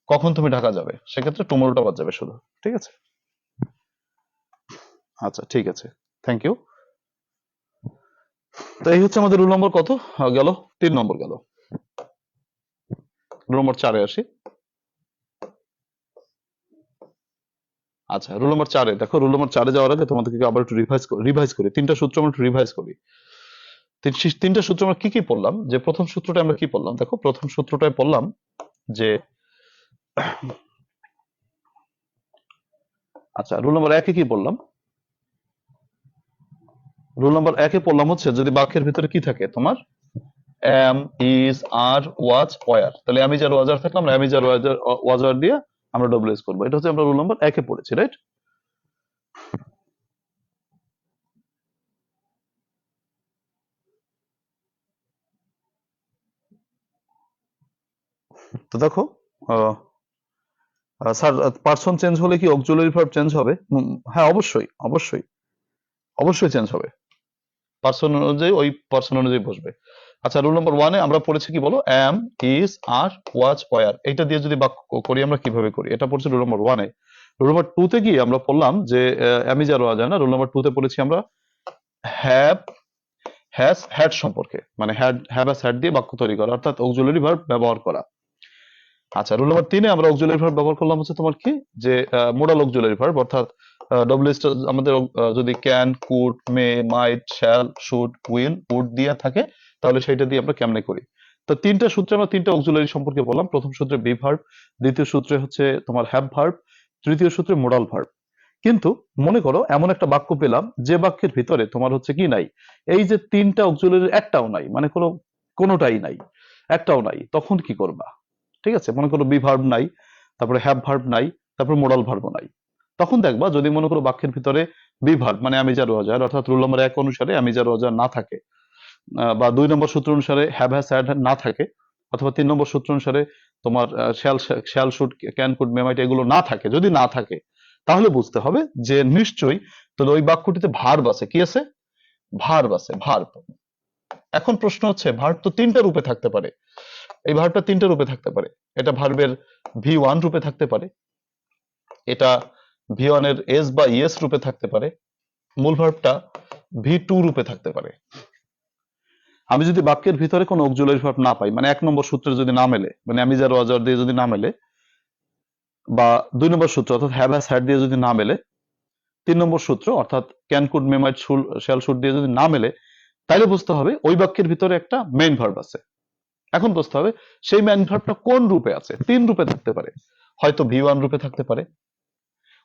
কখন তুমি ঢাকা যাবে, সেক্ষেত্রে টুমোরোটা বাদ যাবে শুধু। ঠিক আছে, আচ্ছা ঠিক আছে, থ্যাংক ইউ। তো এই হচ্ছে আমাদের রুল নম্বর কত গেল? 3 নম্বর গেল। রুল নম্বর 4-এ আসি। আচ্ছা, রুল নম্বর 4-এ দেখো, রুল নম্বর 4-এ যাওয়ার আগে তোমাদেরকে আবার একটু রিভাইজ করি। 3টা সূত্র আমরা একটু রিভাইজ করি। 3টা সূত্র আমরা কি কি পড়লাম? যে প্রথম সূত্রটা আমরা কি পড়লাম দেখো, প্রথম সূত্রটায় পড়লাম যে, আচ্ছা রুল নম্বর 1-এ কি বললাম? রুল নম্বর 1-এ পড়লাম হচ্ছে যদি বাক্যের ভিতরে কি থাকে তোমার, am, is, are, was, were, তাহলে আমি যার ওয়াজার থাকলে আমরা আমি যার ওয়াজার দিয়ে আমরা ডব্লিউএস করবো। এটা হচ্ছে আমরা রুল নম্বর 1-এ পড়েছি, রাইট? তো দেখো স্যার, পার্সন চেঞ্জ হলে কি অক্সিলারি ভার্ব চেঞ্জ হবে? হ্যাঁ, অবশ্যই অবশ্যই অবশ্যই চেঞ্জ হবে। পার্সন অনুযায়ী ওই পার্সন অনুযায়ী বসবে। আচ্ছা, রুল নম্বর 1-এ আমরা পড়েছি কি বলো, am, is, are, was, were. এটা দিয়ে যদি বাক্য করি আমরা কিভাবে করি, এটা পড়ছি রুল নম্বর 1-এ। রুল নম্বর 2-তে গিয়ে আমরা পড়লাম যে আমি যার ওয়াজ না, রুল নম্বর 2-তে পড়েছি আমরা হ্যাভ, হ্যাজ, হ্যাড সম্পর্কে, মানে হ্যাভ হ্যাজ হ্যাড দিয়ে বাক্য তৈরি করা, অর্থাৎ অক্সিলারি ভার্ব ব্যবহার করা। আচ্ছা, রুল নম্বর 3-এ আমরা অক্সিলারি ভার্ব ব্যবহার করলাম হচ্ছে তোমার কি, যে মোডাল অক্সিলারি ভার্ব, অর্থাৎ ডব্লিউএস আমাদের যদি can, could, may, might, shall, should, will, would দিয়ে থাকে, তাহলে সেটা দিয়ে আমরা কেমনে করি। তো 3টা সূত্রে আমরা 3টা অক্সিলারি সম্পর্কে বললাম। প্রথম সূত্রে বি ভার্ব, দ্বিতীয় সূত্রে হচ্ছে তোমার হ্যাভ ভার্ব, তৃতীয় সূত্রে মোডাল ভার্ব। কিন্তু মনে করো এমন একটা বাক্য পেলাম যে বাক্যের ভিতরে তোমার হচ্ছে কি নাই, এই যে তিনটা অক্সিলারির একটাও নাই, মানে কোনোটাই নাই, একটাও নাই, তখন কি করবা? ঠিক আছে, মনে করো বি ভার্ব নাই, তারপরে হ্যাভ ভার্ব নাই, তারপরে মোডাল ভার্বও নাই। তখন দেখবা যদি মনে করো বাক্যের ভিতরে বি ভার্ব মানে আমি যা রোজার, অর্থাৎ রুল নম্বর 1 অনুসারে আমি যা রোজার না থাকে, বা 2 নম্বর সূত্র অনুসারে হ্যাভ হ্যাজ হ্যাড না থাকে, অথবা 3 নম্বর সূত্র অনুসারে তোমার shall should can could may might এগুলো না থাকে, যদি না থাকে তাহলে বুঝতে হবে যে নিশ্চয়ই তাহলে ওই বাক্যটিতে ভার্ব আছে। কি আছে? ভার্ব আছে, ভার্ব। এখন প্রশ্ন হচ্ছে ভার্ব তো তিনটা রূপে থাকতে পারে, এই ভার্বটা তিনটা রূপে থাকতে পারে। এটা ভার্বের V1 রূপে থাকতে পারে, এটা V1 এর এস বা ইএস রূপে থাকতে পারে, মূল ভার্বটা V2 রূপে থাকতে পারে। আমি যদি বাক্যের ভিতরে কোনো অক্সিলারি ভার্ব না পাই, মানে 1 নম্বর সূত্রে যদি না মেলে, মানে আমি যা রোজার দিয়ে যদি না মেলে, বা 2 নম্বর সূত্র অর্থাৎ হ্যাভ হ্যাজ হ্যাড দিয়ে যদি না মেলে, 3 নম্বর সূত্র অর্থাৎ can could may might shall should দিয়ে যদি না মেলে, তাহলে বুঝতে হবে ওই বাক্যের ভিতরে একটা মেইন ভার্ব আছে। এখন বুঝতে হবে সেই মেইন ভার্বটা কোন রূপে আছে। 3 রূপে থাকতে পারে, হয়তো V1 রূপে থাকতে পারে,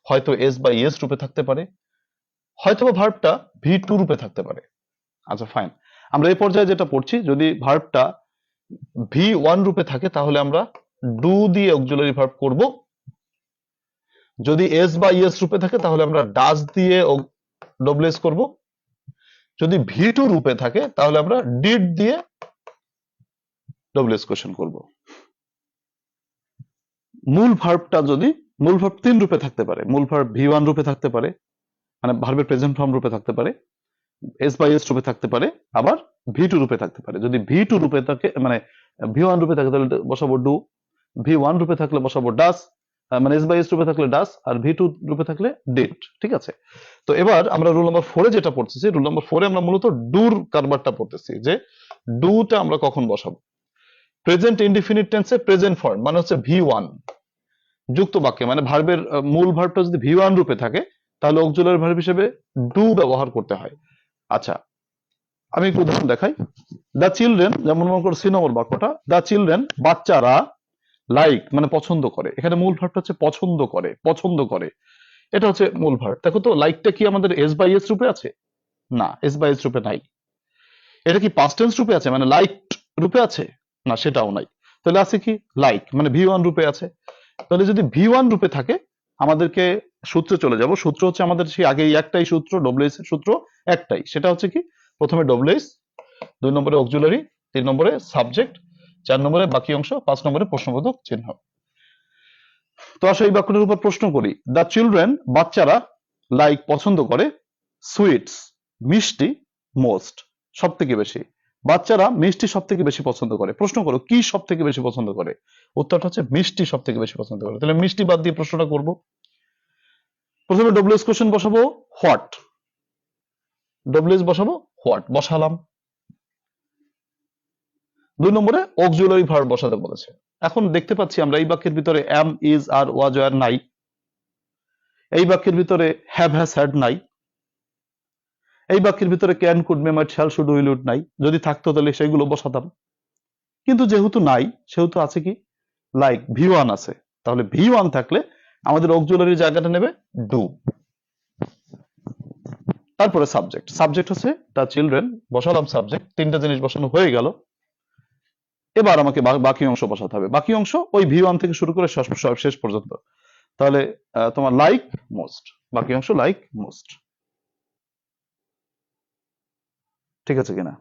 হয়তো এস বা ইএস রূপে থাকতে পারে, হয়তো ভার্বটা V2 রূপে থাকতে পারে। আচ্ছা ফাইন, আমরা এই পর্যায়ে যেটা পড়ছি, যদি ভার্বটা V1 রূপে থাকে তাহলে আমরা ডু দিয়ে অক্সিলারি ভার্ব করব, যদি এস বা ইএস রূপে থাকে তাহলে আমরা ডাজ দিয়ে ডব্লিউএস করব, যদি V2 রূপে থাকে তাহলে আমরা ডিড দিয়ে ডব্লিউএস কোশ্চেন করব। মূল ভার্বটা যদি মূল ভার্ব 3 রূপে থাকতে পারে, মূল ভার্ব V1 রূপে থাকতে পারে, মানে ভার্বের প্রেজেন্ট ফর্ম রূপে থাকতে পারে, এস বাই এস রূপে থাকতে পারে, আবার V2 রূপে থাকতে পারে। যদি V2 রূপে থাকে, মানে V1 রূপে থাকে তাহলে বসাবো ডু, V1 রূপে থাকলে বসাবো ডাস, মানে এস বাই এস রূপে থাকলে ডাস, আর V2 রূপে থাকলে ডিড। ঠিক আছে, তো এবার আমরা রুল নম্বর 4 এ যেটা পড়তেছি, রুল নম্বর 4 এ আমরা মূলত ডুর কারবারটা পড়তেছি, যে ডুটা আমরা কখন বসাবো। প্রেজেন্ট ইনডিফিনিট টেন্সে প্রেজেন্ট ফর্ম মানে হচ্ছে V1 যুক্ত বাক্যে, মানে ভার্বের মূল ভার্বটা যদি V1 রূপে থাকে তাহলে অক্সিলারি ভার্ব হিসেবে ডু ব্যবহার করতে হয়। আচ্ছা, আমি একটু উদাহরণ দেখাই। দ্য চিলড্রেন, যেমন মনে করো সি নম্বর বাক্যটা, দ্য চিলড্রেন বাচ্চারা লাইক মানে পছন্দ করে, এখানে মূল ভার্বটা হচ্ছে পছন্দ করে, পছন্দ করে, এটা হচ্ছে মূল ভার্ব। দেখো তো লাইকটা কি আমাদের এস বাই এস রূপে আছে? না, এস বাই এস রূপে নাই। এটা কি পাস্ট টেন্স রূপে আছে, মানে লাইক রূপে আছে? না, সেটাও নাই। তাহলে আছে কি? লাইক, মানে V1 রূপে আছে। তাহলে যদি V1 রূপে থাকে আমাদেরকে সূত্রে চলে যাব। সূত্র হচ্ছে আমাদের সেই আগেই একটাই সূত্র, ডব্লিউএস এর সূত্র একটাই, সেটা হচ্ছে কি? প্রথমে ডব্লিউএস, 2 নম্বরে অক্সিলারি, 3 নম্বরে সাবজেক্ট, 4 নম্বরে বাকি অংশ, 5 নম্বরে প্রশ্নবোধক চিহ্ন। তো আসলে এই বাক্যটার উপর প্রশ্ন করি। দ্য চিলড্রেন বাচ্চারা লাইক পছন্দ করে, সুইটস মিষ্টি, মোস্ট সব থেকে বেশি, বাচ্চারা মিষ্টি সব থেকে বেশি পছন্দ করে। প্রশ্ন করো কি সব থেকে বেশি পছন্দ করে? উত্তরটা হচ্ছে মিষ্টি সব থেকে বেশি পছন্দ করে। তাহলে মিষ্টি বাদ দিয়ে প্রশ্নটা করব। প্রথমে ডব্লিউএস কোশ্চেন বসাবো, হোয়াট, ডব্লিউএস বসাবো, হোয়াট বসালাম। 2 নম্বরে অক্সিলারি ভার্ব বসাতে বলেছে। এখন দেখতে পাচ্ছি আমরা এই বাক্যের ভিতরে am, is, are, was, were নাই, এই বাক্যের ভিতরে হ্যাভ, হ্যাজ, হ্যাড নাই, এই বাক্যের ভিতরে can, could, may, might, shall, should, will, would নাই। যদি থাকতো তাহলে সেগুলো বসাতাম, কিন্তু যেহেতু নাই সেহেতু আছে কি? লাইক, V1 আছে। তাহলে V1 থাকলে আমাদের অক্সিলারি জায়গাটা নেবে ডু। তারপরে সাবজেক্ট, সাবজেক্ট হচ্ছে দ্য চিলড্রেন, বসালাম সাবজেক্ট, তিনটা জিনিস বসানো হয়ে গেল। এবার আমাকে বাকি অংশ বসাতে হবে। বাকি অংশ ওই V1 থেকে শুরু করে শেষ পর্যন্ত। তাহলে তোমার লাইক মোস্ট, বাকি অংশ লাইক মোস্ট। ঠিক আছে কিনা?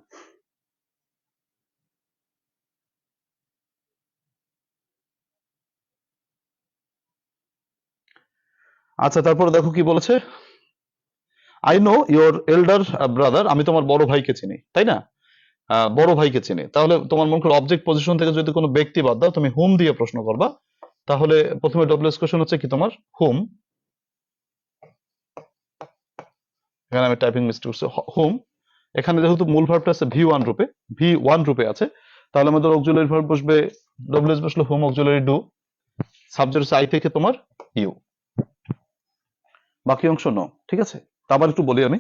আচ্ছা, তারপরে দেখো কি বলেছে। I know your elder brother, আমি তোমার বড় ভাইকে চিনি, তাই না? বড় ভাইকে চিনি। তাহলে তোমার মনে করো অবজেক্ট পজিশন থেকে যদি কোনো ব্যক্তি বাদ দাও, তুমি হুম দিয়ে প্রশ্ন করবা। তাহলে প্রথমে ডব্লিউএস কোশ্চেন হচ্ছে কি তোমার? হুম। এখানে আমি টাইপিং মিস্টেক করছি, হুম। এখানে যেহেতু মূল ভার্বটা আছে V1 রূপে আছে, তাহলে আমাদের অক্সিলারি ভার্ব বসবে, ডব্লিউএস বসলো হুম, অক্সিলারি ডু, সাবজেক্ট হচ্ছে আই থেকে তোমার ইউ, বাকি অংশ নো। ঠিক আছে, আবার একটু বলি আমি,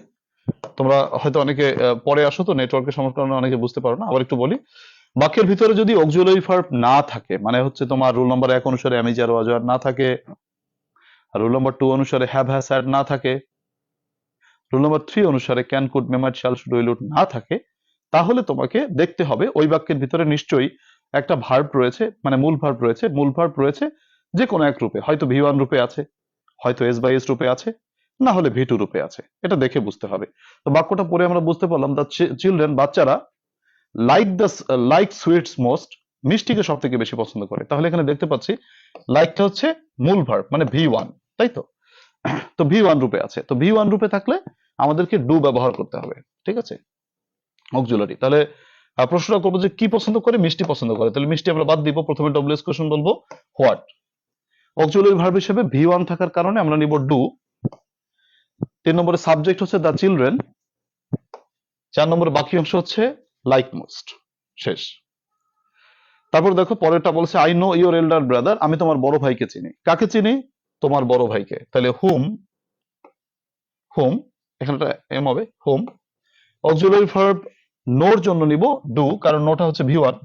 তোমরা হয়তো অনেকে পরে আসো তো নেটওয়ার্কের সমস্যার কারণে অনেকে বুঝতে পারো না, আবার একটু বলি। বাক্যের ভিতরে যদি অক্সিলারি ভার্ব না থাকে, মানে হচ্ছে তোমার রুল নাম্বার 1 অনুসারে আমি, যার, ওয়াজ, ওয়্যার না থাকে, আর রুল নাম্বার 2 অনুসারে হ্যাভ হ্যাজ হ্যাড না থাকে, রুল নাম্বার 3 অনুসারে can could may might shall should will would না থাকে, তাহলে তোমাকে দেখতে হবে ওই বাক্যের ভিতরে নিশ্চয়ই একটা ভার্ব রয়েছে, মানে মূল ভার্ব রয়েছে। মূল ভার্ব রয়েছে যে কোনো এক রূপে, হয়তো V1 রূপে আছে, হয়তো এস বাই এস রূপে আছে, না হলে V2 রূপে আছে। এটা দেখে বুঝতে হবে। তো বাক্যটা পড়ে আমরা বুঝতে পারলাম দ্য চিলড্রেন, বাচ্চারা লাইক সুইটস মোস্ট, মিষ্টিকে সব থেকে বেশি পছন্দ করে। তাহলে এখানে দেখতে পাচ্ছি লাইকটা হচ্ছে মূল ভার্ব, মানে V1, তাই তো? তো V1 রূপে আছে, তো V1 রূপে থাকলে আমাদেরকে ডু ব্যবহার করতে হবে, ঠিক আছে, অক্সিলারি। তাহলে প্রশ্নটা করবো যে কি পছন্দ করে, মিষ্টি পছন্দ করে, তাহলে মিষ্টি আমরা বাদ দিব, প্রথমে ডব্লিউএস কোশ্চেন বলবো হোয়াট। অক্সিলারি ভার্ব হিসেবে V1 থাকার কারণে আমরা নিব ডু। 3 নম্বরে সাবজেক্ট হচ্ছে দ্য চিলড্রেন, 4 নম্বরে বাকি অংশ হচ্ছে লাইক মোস্ট, শেষ। তারপর দেখো পরেরটা বলছে I know your elder brother, আমি তোমার বড় ভাইকে চিনি। কাকে চিনি? তোমার বড় ভাইকে। তাহলে হুম, হুম, এখানটা এম হবে হুম। অক্সিলারি ভার্ব নোর জন্য নিব ডু, কারণ নোটা হচ্ছে V1।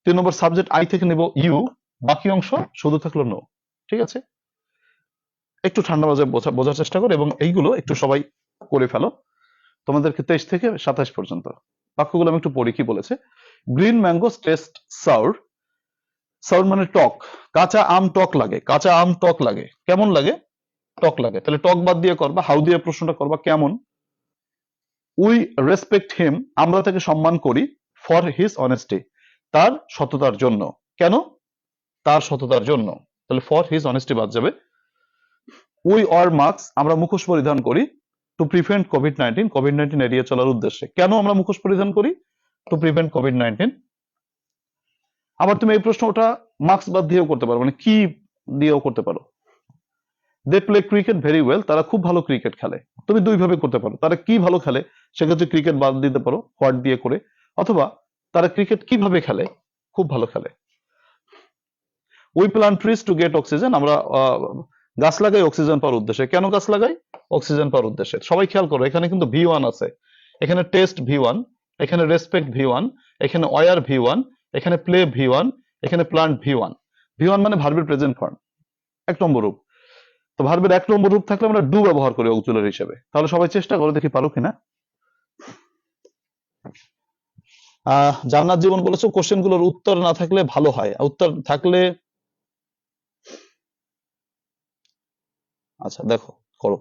3 নম্বর সাবজেক্ট আই থেকে নিব ইউ, বাকি অংশ শুধু থাকলো নো, ঠিক আছে। একটু ঠান্ডা মাথায় বোঝার চেষ্টা করো এবং এইগুলো একটু সবাই করে ফেলো। তোমাদেরকে 23 থেকে 27 পর্যন্ত বাক্যগুলো আমি একটু পড়ি কি বলেছে। Green mango test sour, sour মানে টক, কাঁচা আম টক লাগে, কাঁচা আম টক লাগে, কেমন লাগে? টক লাগে। তাহলে টক বাদ দিয়ে করবা, হাউ দিয়ে প্রশ্নটা করবা কেমন। উই রেসপেক্ট হিম, আমরা তাকে সম্মান করি, ফর হিজ অনেস্টি, তার সততার জন্য। কেন? তার সততার জন্য। তাহলে ফর হিজ অনেস্টি বাদ যাবে। উই অর মাস্ক, আমরা মুখোশ পরিধান করি, টু প্রিভেন্ট কোভিড-19, কোভিড-19 এড়িয়ে চলার উদ্দেশ্যে। কেন আমরা মুখোশ পরিধান করি? Two prevent COVID-19. আবার তুমি এই প্রশ্নটা মার্কস বাদ দিয়েও করতে পারো, মানে কি দিয়েও করতে পারো। They play cricket very well, তারা খুব ভালো ক্রিকেট খেলে। তুমি দুই ভাবে করতে পারো, তারা কি ভালো খেলে সেক্ষেত্রে ক্রিকেট বাদ দিতে পারো হোয়াট দিয়ে করে, অথবা তারা ক্রিকেট কিভাবে খেলে, খুব ভালো খেলে। We plant trees to get oxygen, আমরা গাছ লাগাই অক্সিজেন পাওয়ার উদ্দেশ্যে। কেন গাছ লাগাই? অক্সিজেন পাওয়ার উদ্দেশ্যে। সবাই খেয়াল করো, এখানে কিন্তু V1 আছে, এখানে টেস্ট V1, এখানে রেসপেক্ট V1, এখানে ওয়ার V1, এখানে প্লে V1, এখানে প্লান্ট V1। V1 মানে ভার্বের প্রেজেন্ট ফর্ম, 1 নম্বর রূপ। তো ভার্বের 1 নম্বর রূপ থাকলে আমরা ডু ব্যবহার করি অক্সিলারি হিসেবে। তাহলে সবাই চেষ্টা করে দেখি পারো কিনা। জান্নাত জীবন বলেছো কোশ্চেন গুলোর উত্তর না থাকলে ভালো হয়, উত্তর থাকলে আচ্ছা দেখো করো।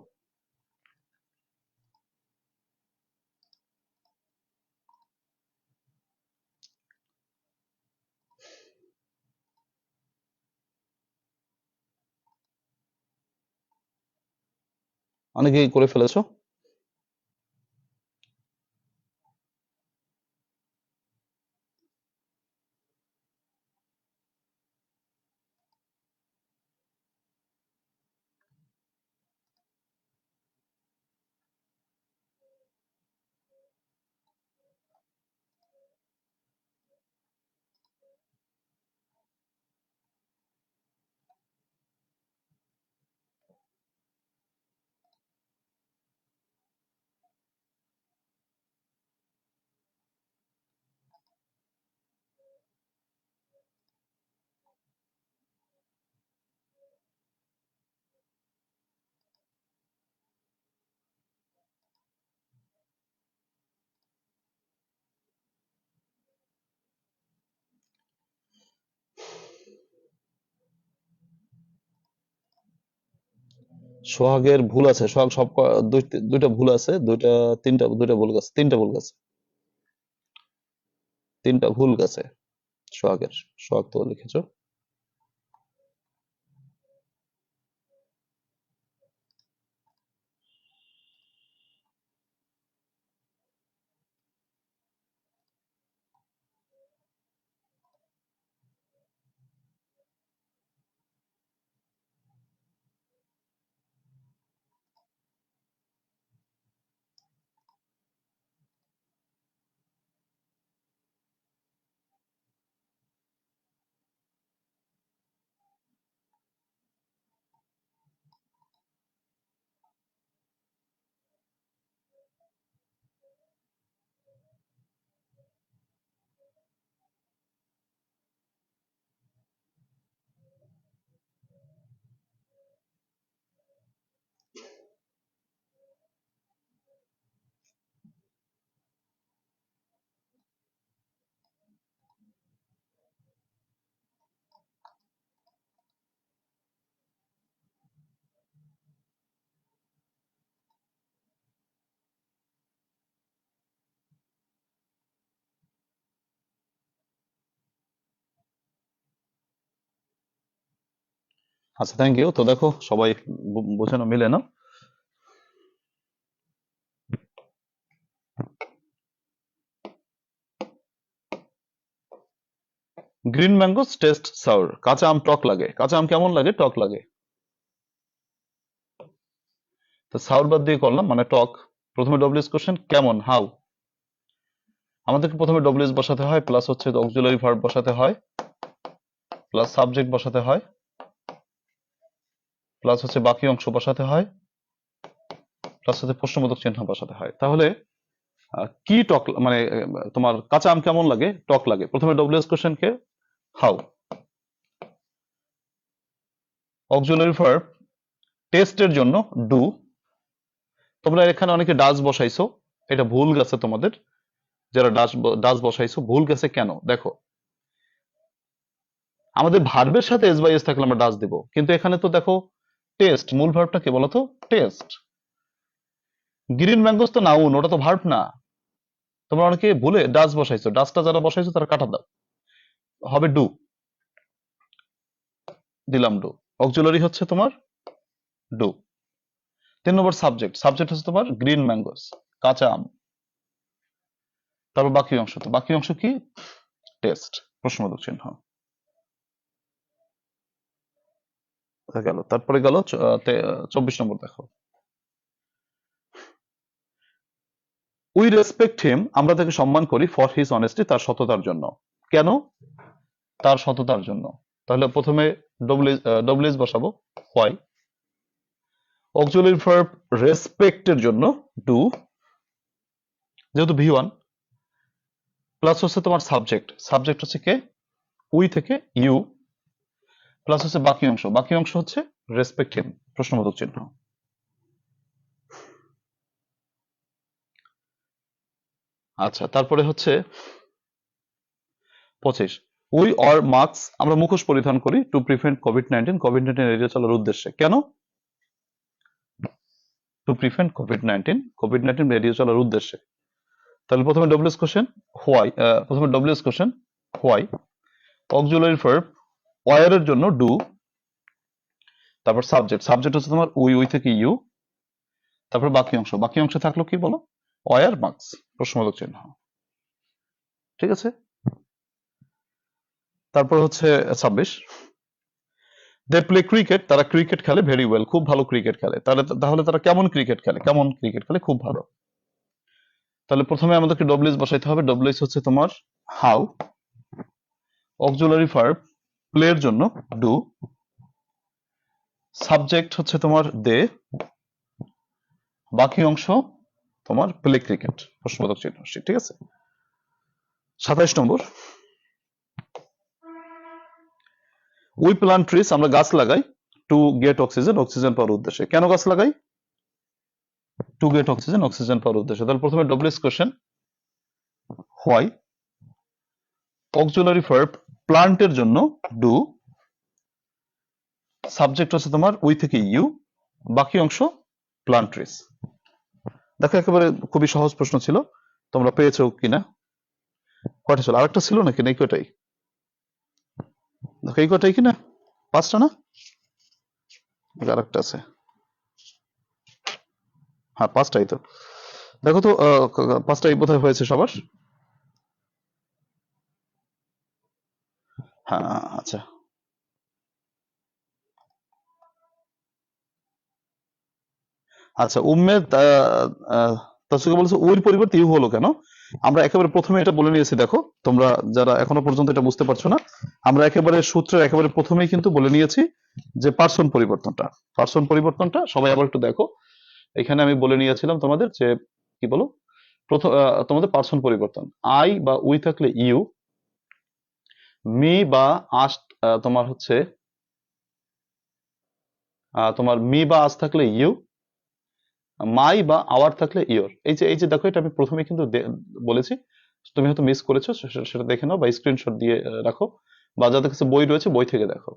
অনেকেই করে ফেলেছো। সোহাগের ভুল আছে, সোহাগ দুইটা ভুল আছে, দুইটা ভুল গেছে, তিনটা ভুল গেছে, তিনটা ভুল গেছে সোহাগের। সোহাগ তো লিখেছো। আচ্ছা, থ্যাংক ইউ। তো দেখো সবাই বোঝানো মিলে না? Green mangoes test sour. কাঁচা আম টক লাগে। কাঁচা আম কেমন লাগে? টক লাগে। তো সাউর বাদ দিয়ে করলাম মানে টক। প্রথমে ডব্লিউএস কোশ্চেন কেমন, হাউ। আমাদেরকে প্রথমে ডব্লিউএস বসাতে হয়, প্লাস হচ্ছে অক্সিলারি ভার্ব বসাতে হয়, প্লাস সাবজেক্ট বসাতে হয়, প্লাস হচ্ছে বাকি অংশ বসাতে হয়, প্লাস হচ্ছে প্রশ্নবোধক চিহ্ন বসাতে হয়। তাহলে কি টক মানে তোমার কাঁচা আম কেমন লাগে? টক লাগে। প্রথমে ডব্লিউএস কোশ্চেন কে? হাউ। অক্সিলারি ভার্ব টেস্টের জন্য ডু। তোমরা এখানে অনেকে ডাজ বসাইছো, এটা ভুল গেছে তোমাদের। যারা ডাজ ডাজ বসাইছো ভুল গেছে। কেন? দেখো, আমাদের ভার্বের সাথে এস বাই এস থাকলে আমরা ডাজ দেব, কিন্তু এখানে তো দেখো টেস্ট, মূল ভার্বটা কি বলতো? টেস্ট। গ্রিন ম্যাঙ্গোস তো নাউন, ওটা তো ভার্ব না। তোমরা অনেকে ভুলে ডাজ বসাইছো, ডাজটা যারা বসাইছো তারা কাটা দাও, হবে ডু। দিলাম ডু। অক্সিলারি হচ্ছে তোমার ডু। 3 নম্বর সাবজেক্ট। সাবজেক্ট হচ্ছে তোমার গ্রিন ম্যাঙ্গোস, কাঁচা আম। তারপর বাকি অংশ, তো বাকি অংশ কি? টেস্ট, প্রশ্নবোধক চিহ্ন। গেল। তারপরে গেল 24 নম্বর দেখো। উই রেসপেক্ট হিম, আমরা তাকে সম্মান করি, ফর হিজ অনেস্টি, তার সততার জন্য। কেন? তার সততার জন্য। তাহলে প্রথমে ডব্লিউএস বসাবো, হোয়াই। অক্সিলারি ভার্ব রেসপেক্ট এর জন্য ডু, যেহেতু ভি1, প্লাস হচ্ছে তোমার সাবজেক্ট। সাবজেক্ট হচ্ছে কে? উই থেকে ইউ, প্লাস হচ্ছে বাকি অংশ। বাকি অংশ হচ্ছে রেসপেক্ট হিম, প্রশ্নবোধক চিহ্ন। আচ্ছা, তারপরে হচ্ছে 25। উই অর মাস্ক, আমরা মুখোশ পরিধান করি, টু প্রিভেন্ট কোভিড-19, কোভিড-19 এড়িয়ে চলার উদ্দেশ্যে। কেন? টু প্রিভেন্ট কোভিড-19, কোভিড-19 এড়িয়ে চলার উদ্দেশ্যে। তাহলে প্রথমে ডব্লিউএস কোশ্চেন হোয়াই। প্রথমে WH question why. Auxiliary verb were এর জন্য ডু, তারপর সাবজেক্ট। সাবজেক্ট হচ্ছে তোমার উই, উই থেকে ইউ, তারপর বাকি অংশ। বাকি অংশ থাকলো কি বলো? ওয়ার মার্কস, প্রশ্নবোধক চিহ্ন। ঠিক আছে। তারপর হচ্ছে 26। দে প্লে ক্রিকেট, তারা ক্রিকেট খেলে ভেরি ওয়েল, খুব ভালো ক্রিকেট খেলে। তাহলে তারা কেমন ক্রিকেট খেলে? কেমন ক্রিকেট খেলে? খুব ভালো। তাহলে প্রথমে আমাদেরকে ডব্লিউএস বসাইতে হবে। ডব্লিউএস হচ্ছে তোমার হাউ। অক্সিলারি ভার্ব প্লে এর জন্য ডু, সাবজেক্ট হচ্ছে তোমার দে, বাকি অংশ তোমার প্লে ক্রিকেট, প্রশ্নবোধক চিহ্ন। ঠিক আছে। 27 নম্বর। উই প্লান্ট ট্রিজ, আমরা গাছ লাগাই, টু গেট অক্সিজেন, অক্সিজেন পাওয়ার উদ্দেশ্যে। কেন গাছ লাগাই? টু গেট অক্সিজেন, অক্সিজেন পাওয়ার উদ্দেশ্যে। তাহলে প্রথমে WH question why. Auxiliary verb প্লান্টের জন্য ডু, সাবজেক্ট হচ্ছে তোমার উই থেকে ইউ, বাকি অংশ প্লান্ট ট্রিজ। দেখো একেবারে খুবই সহজ প্রশ্ন ছিল, তোমরা পেয়েছো কিনা? কয়টা ছিল? আরেকটা ছিল নাকি? এই কয়টাই? দেখো এই কয়টাই কিনা? 5টা না? আরেকটা আছে। হ্যাঁ, 5টাই তো। দেখো তো 5টাই বোধহয় হয়েছে সবার। হ্যাঁ, আচ্ছা। আচ্ছা, উম্মেদ তাসুকে বলেছে ওর পরিবর্তে ইউ হলো কেন? আমরা একেবারে প্রথমে এটা বলে নিয়েছি। দেখো তোমরা যারা এখনো পর্যন্ত এটা বুঝতে পারছো না, আমরা একেবারে সূত্রের একেবারে প্রথমেই কিন্তু বলে নিয়েছি যে পার্সন পরিবর্তনটা। পার্সন পরিবর্তনটা সবাই আবার একটু দেখো। এখানে আমি বলে নিয়েছিলাম তোমাদের যে কি বলো, প্রথম তোমাদের পার্সন পরিবর্তন। আই বা উই থাকলে ইউ, মি বা আস তোমার হচ্ছে তোমার মি বা আস থাকলে ইউ, মাই বা আওয়ার থাকলে ইয়োর। এই যে দেখো, এটা আমি প্রথমে কিন্তু বলেছি, তুমি হয়তো মিস করেছো, সেটা দেখে নাও বা স্ক্রিনশট দিয়ে রাখো, বা যাদের কাছে বই রয়েছে বই থেকে দেখো।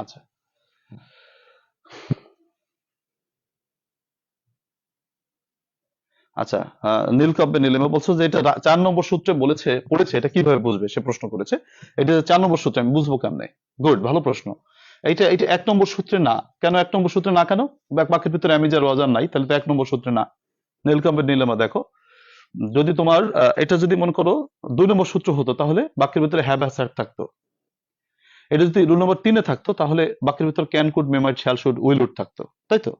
আচ্ছা, আচ্ছা। নীলকাব্যে নীলিমা বলছো যে এটা 4 নম্বর সূত্রে পড়েছে, এটা কিভাবে বুঝবে সে প্রশ্ন করেছে। এটা 4 নম্বর সূত্রে আমি বুঝবো কেমনে? গুড, ভালো প্রশ্ন। এইটা এইটা 1 নম্বর সূত্রে না। কেন 1 নম্বর সূত্রে না? কেন? বাক্যের ভিতরে অ্যামিজার ওয়াজার নাই, তাহলে তো 1 নম্বর সূত্রে না। নীলকম্ঠের নীলিমা দেখো, যদি তোমার এটা যদি মনে করো 2 নম্বর সূত্র হতো, তাহলে বাক্যের ভিতরে হ্যাভ হ্যাজ হ্যাড থাকতো। এটা যদি রুল নম্বর 3-এ থাকতো, তাহলে বাক্যের ভিতরে can, could, may, might, shall, should, will, would থাকতো, তাই তো?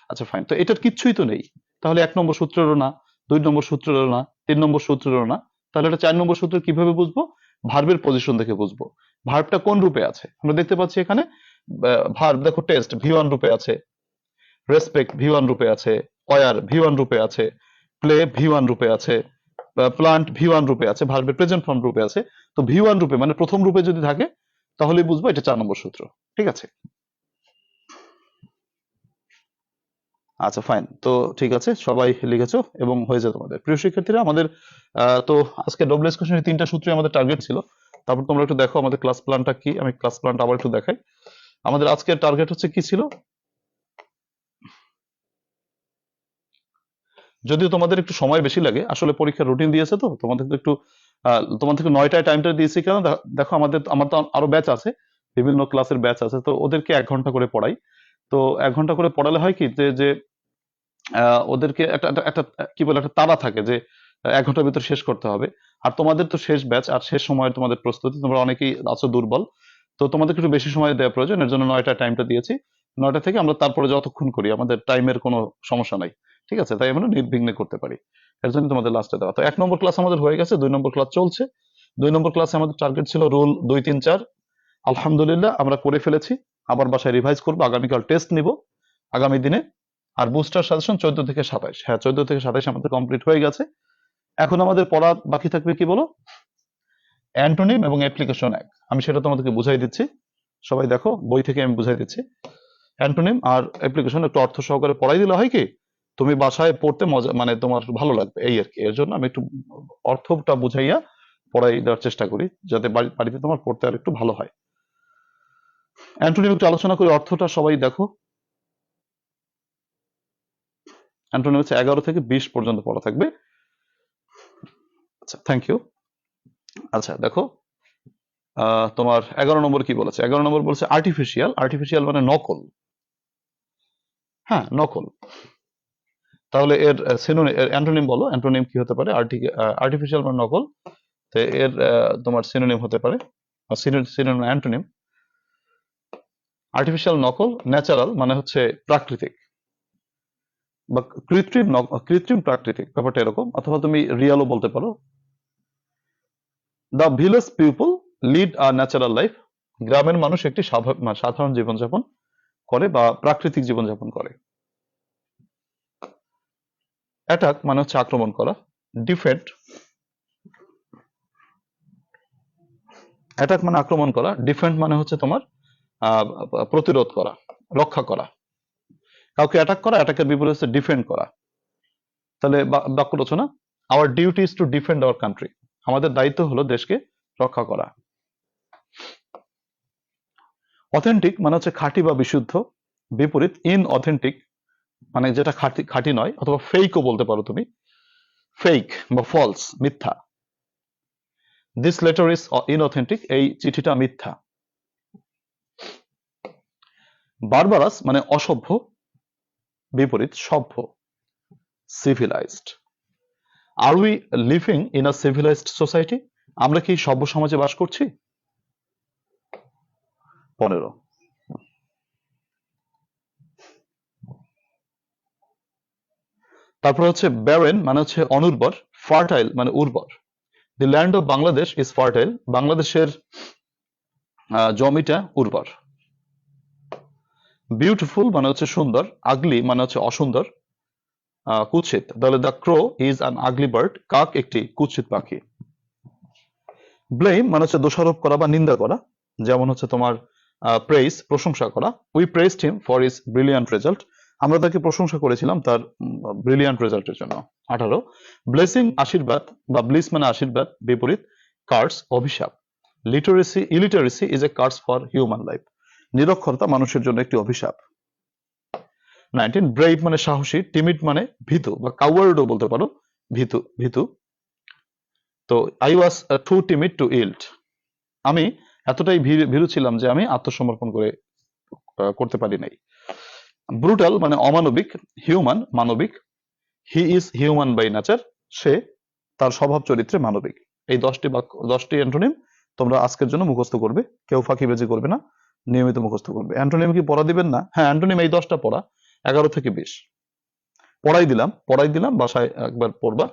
আচ্ছা ফাইন, তো এটার কিচ্ছুই তো নেই, তাহলে 1 নম্বর সূত্রেরও না, 2 নম্বর সূত্রেরও না, 3 নম্বর সূত্রেরও না, তাহলে এটা 4 নম্বর সূত্র কিভাবে বুঝবো? ভার্বের পজিশন দেখে বুঝবো। ভার্বটা কোন রূপে আছে আমরা দেখতে পাচ্ছি এখানে। ভার্ব দেখো, টেস্ট V1 রূপে আছে, রেসপেক্ট V1 রূপে আছে, ওয়ার V1 রূপে আছে, প্লে V1 রূপে আছে, প্লান্ট V1 রূপে আছে, ভার্বের প্রেজেন্ট ফর্ম রূপে আছে। তো V1 রূপে মানে প্রথম রূপে যদি থাকে, তাহলে বুঝবো এটা 4 নম্বর সূত্র। ঠিক আছে? আচ্ছা ফাইন, তো ঠিক আছে, সবাই লিখেছো এবং হয়েছে তোমাদের। প্রিয় শিক্ষার্থীরা, আমাদের তো আজকে ডব্লিউএস কোশ্চেনের 3টা সূত্রই আমাদের টার্গেট ছিল। তারপর তোমরা একটু দেখো আমাদের ক্লাস প্ল্যানটা কি। আমি ক্লাস প্ল্যানটা আবার একটু দেখাই। আমাদের আজকের টার্গেট হচ্ছে কি ছিল, যদিও তোমাদের একটু সময় বেশি লাগে, আসলে পরীক্ষার রুটিন দিয়েছে তো তোমাদের তো একটু তোমাদেরকে 9টায় টাইমটা দিয়েছি কেন, দেখো আমার তো আরো ব্যাচ আছে, বিভিন্ন ক্লাসের ব্যাচ আছে, তো ওদেরকে 1 ঘন্টা করে পড়াই। তো 1 ঘন্টা করে পড়ালে হয় কি, যে যে ওদেরকে একটা একটা একটা কি বলে একটা তাড়া থাকে যে 1 ঘন্টার ভিতর শেষ করতে হবে। আর তোমাদের তো শেষ ব্যাচ, আর শেষ সময়ের তোমাদের প্রস্তুতি, তোমরা অনেকেই আছো দুর্বল, তো তোমাদেরকে একটু বেশি সময় দেওয়া প্রয়োজন, এর জন্য 9টায় টাইমটা দিয়েছি। 9টা থেকে আমরা তারপরে যতক্ষণ করি, আমাদের টাইমের কোনো সমস্যা নাই। ঠিক আছে? তাই আমরা নির্বিঘ্নে করতে পারি, এর জন্য তোমাদের লাস্টে দেওয়া। তো 1 নম্বর ক্লাস আমাদের হয়ে গেছে, 2 নম্বর ক্লাস চলছে। 2 নম্বর ক্লাসে আমাদের টার্গেট ছিল রুল 2, 3, 4। আলহামদুলিল্লাহ আমরা করে ফেলেছি। আবার বাসায় রিভাইজ করবো, আগামীকাল টেস্ট নিব আগামী দিনে। আর বুস্টার সাজেশন 14 থেকে 27, হ্যাঁ 14 থেকে 27 আমাদের কমপ্লিট হয়ে গেছে। এখন আমাদের পড়া বাকি থাকবে কি বলো, অ্যান্টোনিম এবং অ্যাপ্লিকেশন 1। আমি সেটা তোমাদেরকে বুঝাই দিচ্ছি, সবাই দেখো, বই থেকে আমি বুঝাই দিচ্ছি। অ্যান্টোনিম আর অ্যাপ্লিকেশন একটু অর্থ সহকারে পড়াই দিলে হয় কি, তুমি বাসায় পড়তে মজা, মানে তোমার ভালো লাগবে, এই আর কি। এর জন্য আমি একটু অর্থটা বুঝাইয়া পড়াই দেওয়ার চেষ্টা করি, যাতে বাড়িতে তোমার পড়তে আর একটু ভালো হয়। অ্যান্টোনিম একটু আলোচনা করি, অর্থটা সবাই দেখো। অ্যান্টোনিম হচ্ছে 11 থেকে 20 পর্যন্ত পড়া থাকবে। আচ্ছা, থ্যাংক ইউ। আচ্ছা দেখো, তোমার 11 নম্বর কি বলেছে? 11 নম্বর বলছে আর্টিফিশিয়াল। আর্টিফিশিয়াল মানে নকল। হ্যাঁ, নকল। তাহলে এর সিনোনিম, এর অ্যান্টোনিম বলো, অ্যান্টোনিম কি হতে পারে? আর্টিফিশিয়াল মানে নকল, তো এর তোমার সিনোনিম হতে পারে, সিনোনিম অ্যান্টোনিম। আর্টিফিশিয়াল নকল, ন্যাচারাল মানে হচ্ছে প্রাকৃতিক বা কৃত্রিম, কৃত্রিম প্রাকৃতিক, ব্যাপারটা এরকম। অথবা তুমি রিয়ালও বলতে পারো। The village people lead a natural life. গ্রামের মানুষ একটি সাধারণ জীবনযাপন করে বা প্রাকৃতিক জীবনযাপন করে। অ্যাটাক মানে হচ্ছে আক্রমণ করা। ডিফেন্ড, অ্যাটাক মানে আক্রমণ করা। ডিফেন্ড মানে হচ্ছে তোমার প্রতিরোধ করা, রক্ষা করা। কাউকে অ্যাটাক করা, অ্যাটাকের বিপরীত হচ্ছে ডিফেন্ড করা। তাহলে বাক্য রচনা, our duty is to defend our country. আমাদের দায়িত্ব হলো দেশকে রক্ষা করা। অথেন্টিক মানে হচ্ছে খাঁটি বা বিশুদ্ধ। বিপরীত ইনঅথেন্টিক মানে যেটা খাঁটি নয়, অথবা ফেকও বলতে পারো তুমি, ফেক বা ফলস, মিথ্যা। দিস লেটার ইজ ইনঅথেন্টিক, এই চিঠিটা মিথ্যা। বারবারাস মানে অসভ্য, বিপরীত সভ্য, civilised. Are we living in a civilised society? আমরা কি সভ্য সমাজে বাস করছি? 15। তারপর হচ্ছে ব্যারেন মানে হচ্ছে অনুর্বর, ফার্টাইল মানে উর্বর। দি land of Bangladesh is fertile. বাংলাদেশের জমিটা উর্বর। বিউটিফুল মানে হচ্ছে সুন্দর। আগলি মানে হচ্ছে অসুন্দর, কুৎসিত। তাহলে the crow is an ugly bird. কাক একটি কুৎসিত পাখি। ব্লেম মানে হচ্ছে দোষারোপ করা বা নিন্দা করা, যেমন হচ্ছে তোমার প্রেইজ, প্রশংসা করা। We প্রেইজড him for his brilliant result. আমরা তাকে প্রশংসা করেছিলাম তার ব্রিলিয়ান্ট রেজাল্টের জন্য। 18। ব্লেসিং আশীর্বাদ বা ব্লিস মানে আশীর্বাদ, বিপরীত কার্স অভিশাপ। Illiteracy is a curse for human life. নিরক্ষরতা মানুষের জন্য একটি অভিশাপ। 19। ব্রেভ মানে সাহসী। টিমিড মানে ভীতু বা কাওয়ার্ডও বলতে পারো, ভীতু, ভীতু। তো I was too timid to yield. আমি এতটাই ভীরু ছিলাম যে আমি আত্মসমর্পণ করে করতে পারি নাই। ব্রুটাল মানে অমানবিক, হিউম্যান মানবিক, he is human by nature, সে তার স্বভাব চরিত্রে মানবিক। এই 10টি অ্যান্টোনিম তোমরা আজকের জন্য মুখস্থ করবে, কেউ ফাঁকিবাজি করবে না, নিয়মিত মুখস্থ করবে। অ্যান্টোনিম কি পড়া দিবেন না? হ্যাঁ, অ্যান্টোনিম এই 10টা পড়া, 11 থেকে 20 পড়াই দিলাম, বাসায় একবার পড়বা।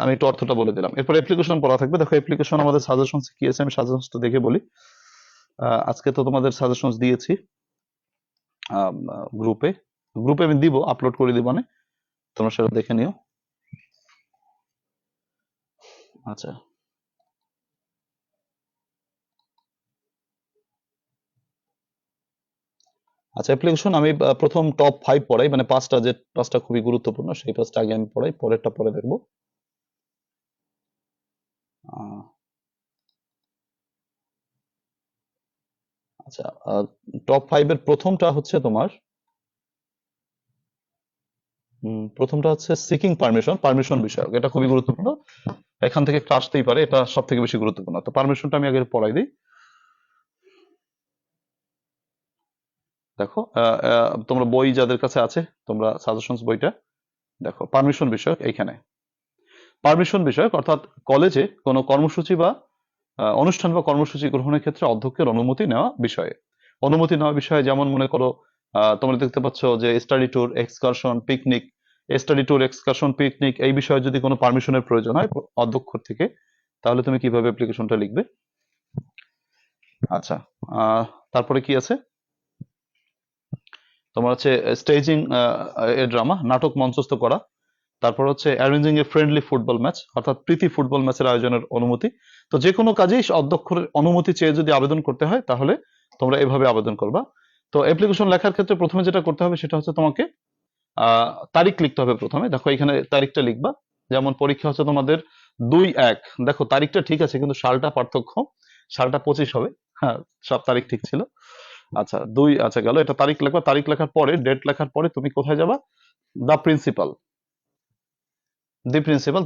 আমি একটু অর্থটা বলে দিলাম। এরপর অ্যাপ্লিকেশন পড়া থাকবে। দেখো অ্যাপ্লিকেশন আমাদের সাজেশনস কি আছে, আমি সাজেশনসটা দেখে বলি। আজকে তো তোমাদের সাজেশনস দিয়েছি গ্রুপে আমি দিব, আপলোড করে দিব, মানে তোমরা সেটা দেখে নিও। আচ্ছা অ্যাপ্লিকেশন আমি প্রথম টপ 5 পড়াই, মানে 5টা, যে 5টা খুবই গুরুত্বপূর্ণ সেই 5টা আগে আমি পড়াই, পরেরটা পরে দেখবো। আচ্ছা, টপ 5 এর প্রথমটা হচ্ছে তোমার প্রথমটা হচ্ছে সিকিং পারমিশন বিষয়ক। এটা খুবই গুরুত্বপূর্ণ, এখান থেকে একটা আসতেই পারে, এটা সব থেকে বেশি গুরুত্বপূর্ণ। তো পারমিশনটা আমি আগে পড়াই দিই। দেখো তোমরা বই যাদের কাছে আছে, তোমরা সাজেশনস বইটা দেখো। পারমিশন বিষয়ক, এইখানে পারমিশন বিষয়ক অর্থাৎ কলেজে কোনো কর্মসূচি বা অনুষ্ঠান বা কর্মসূচি গ্রহণের ক্ষেত্রে অধ্যক্ষের অনুমতি নেওয়া বিষয়ে, যেমন মনে করো তোমরা দেখতে পাচ্ছ যে স্টাডি ট্যুর, এক্সকারশন, পিকনিক, এই বিষয়ে যদি কোনো পারমিশনের প্রয়োজন হয় অধ্যক্ষ থেকে, তাহলে তুমি কিভাবে অ্যাপ্লিকেশনটা লিখবে? আচ্ছা, তারপরে কি আছে তোমার হচ্ছে স্টেজিং এ ড্রামা, নাটক মঞ্চস্থ করা। তারপর হচ্ছে অ্যারেঞ্জিং এ ফ্রেন্ডলি ফুটবল ম্যাচ, অর্থাৎ প্রীতি ফুটবল ম্যাচের আয়োজনের অনুমতি। তো যে কোনো কাজেই অধ্যক্ষের অনুমতি চেয়ে যদি আবেদন করতে হয়, তাহলে তোমরা এভাবে আবেদন করবা। তো অ্যাপ্লিকেশন লেখার ক্ষেত্রে প্রথমে যেটা করতে হবে সেটা হচ্ছে তোমাকে তারিখ লিখতে হবে। প্রথমে দেখো এখানে তারিখটা লিখবা। যেমন পরীক্ষা হচ্ছে তোমাদের 2/1, দেখো তারিখটা ঠিক আছে কিন্তু সালটা পার্থক্য, সালটা 25 হবে। হ্যাঁ, সব তারিখ ঠিক ছিল। আচ্ছা আচ্ছা গেল, এটা তারিখ লেখবা। তারিখ লেখার পরে, ডেট লেখার পরে তুমি কোথায় যাবা? The principal.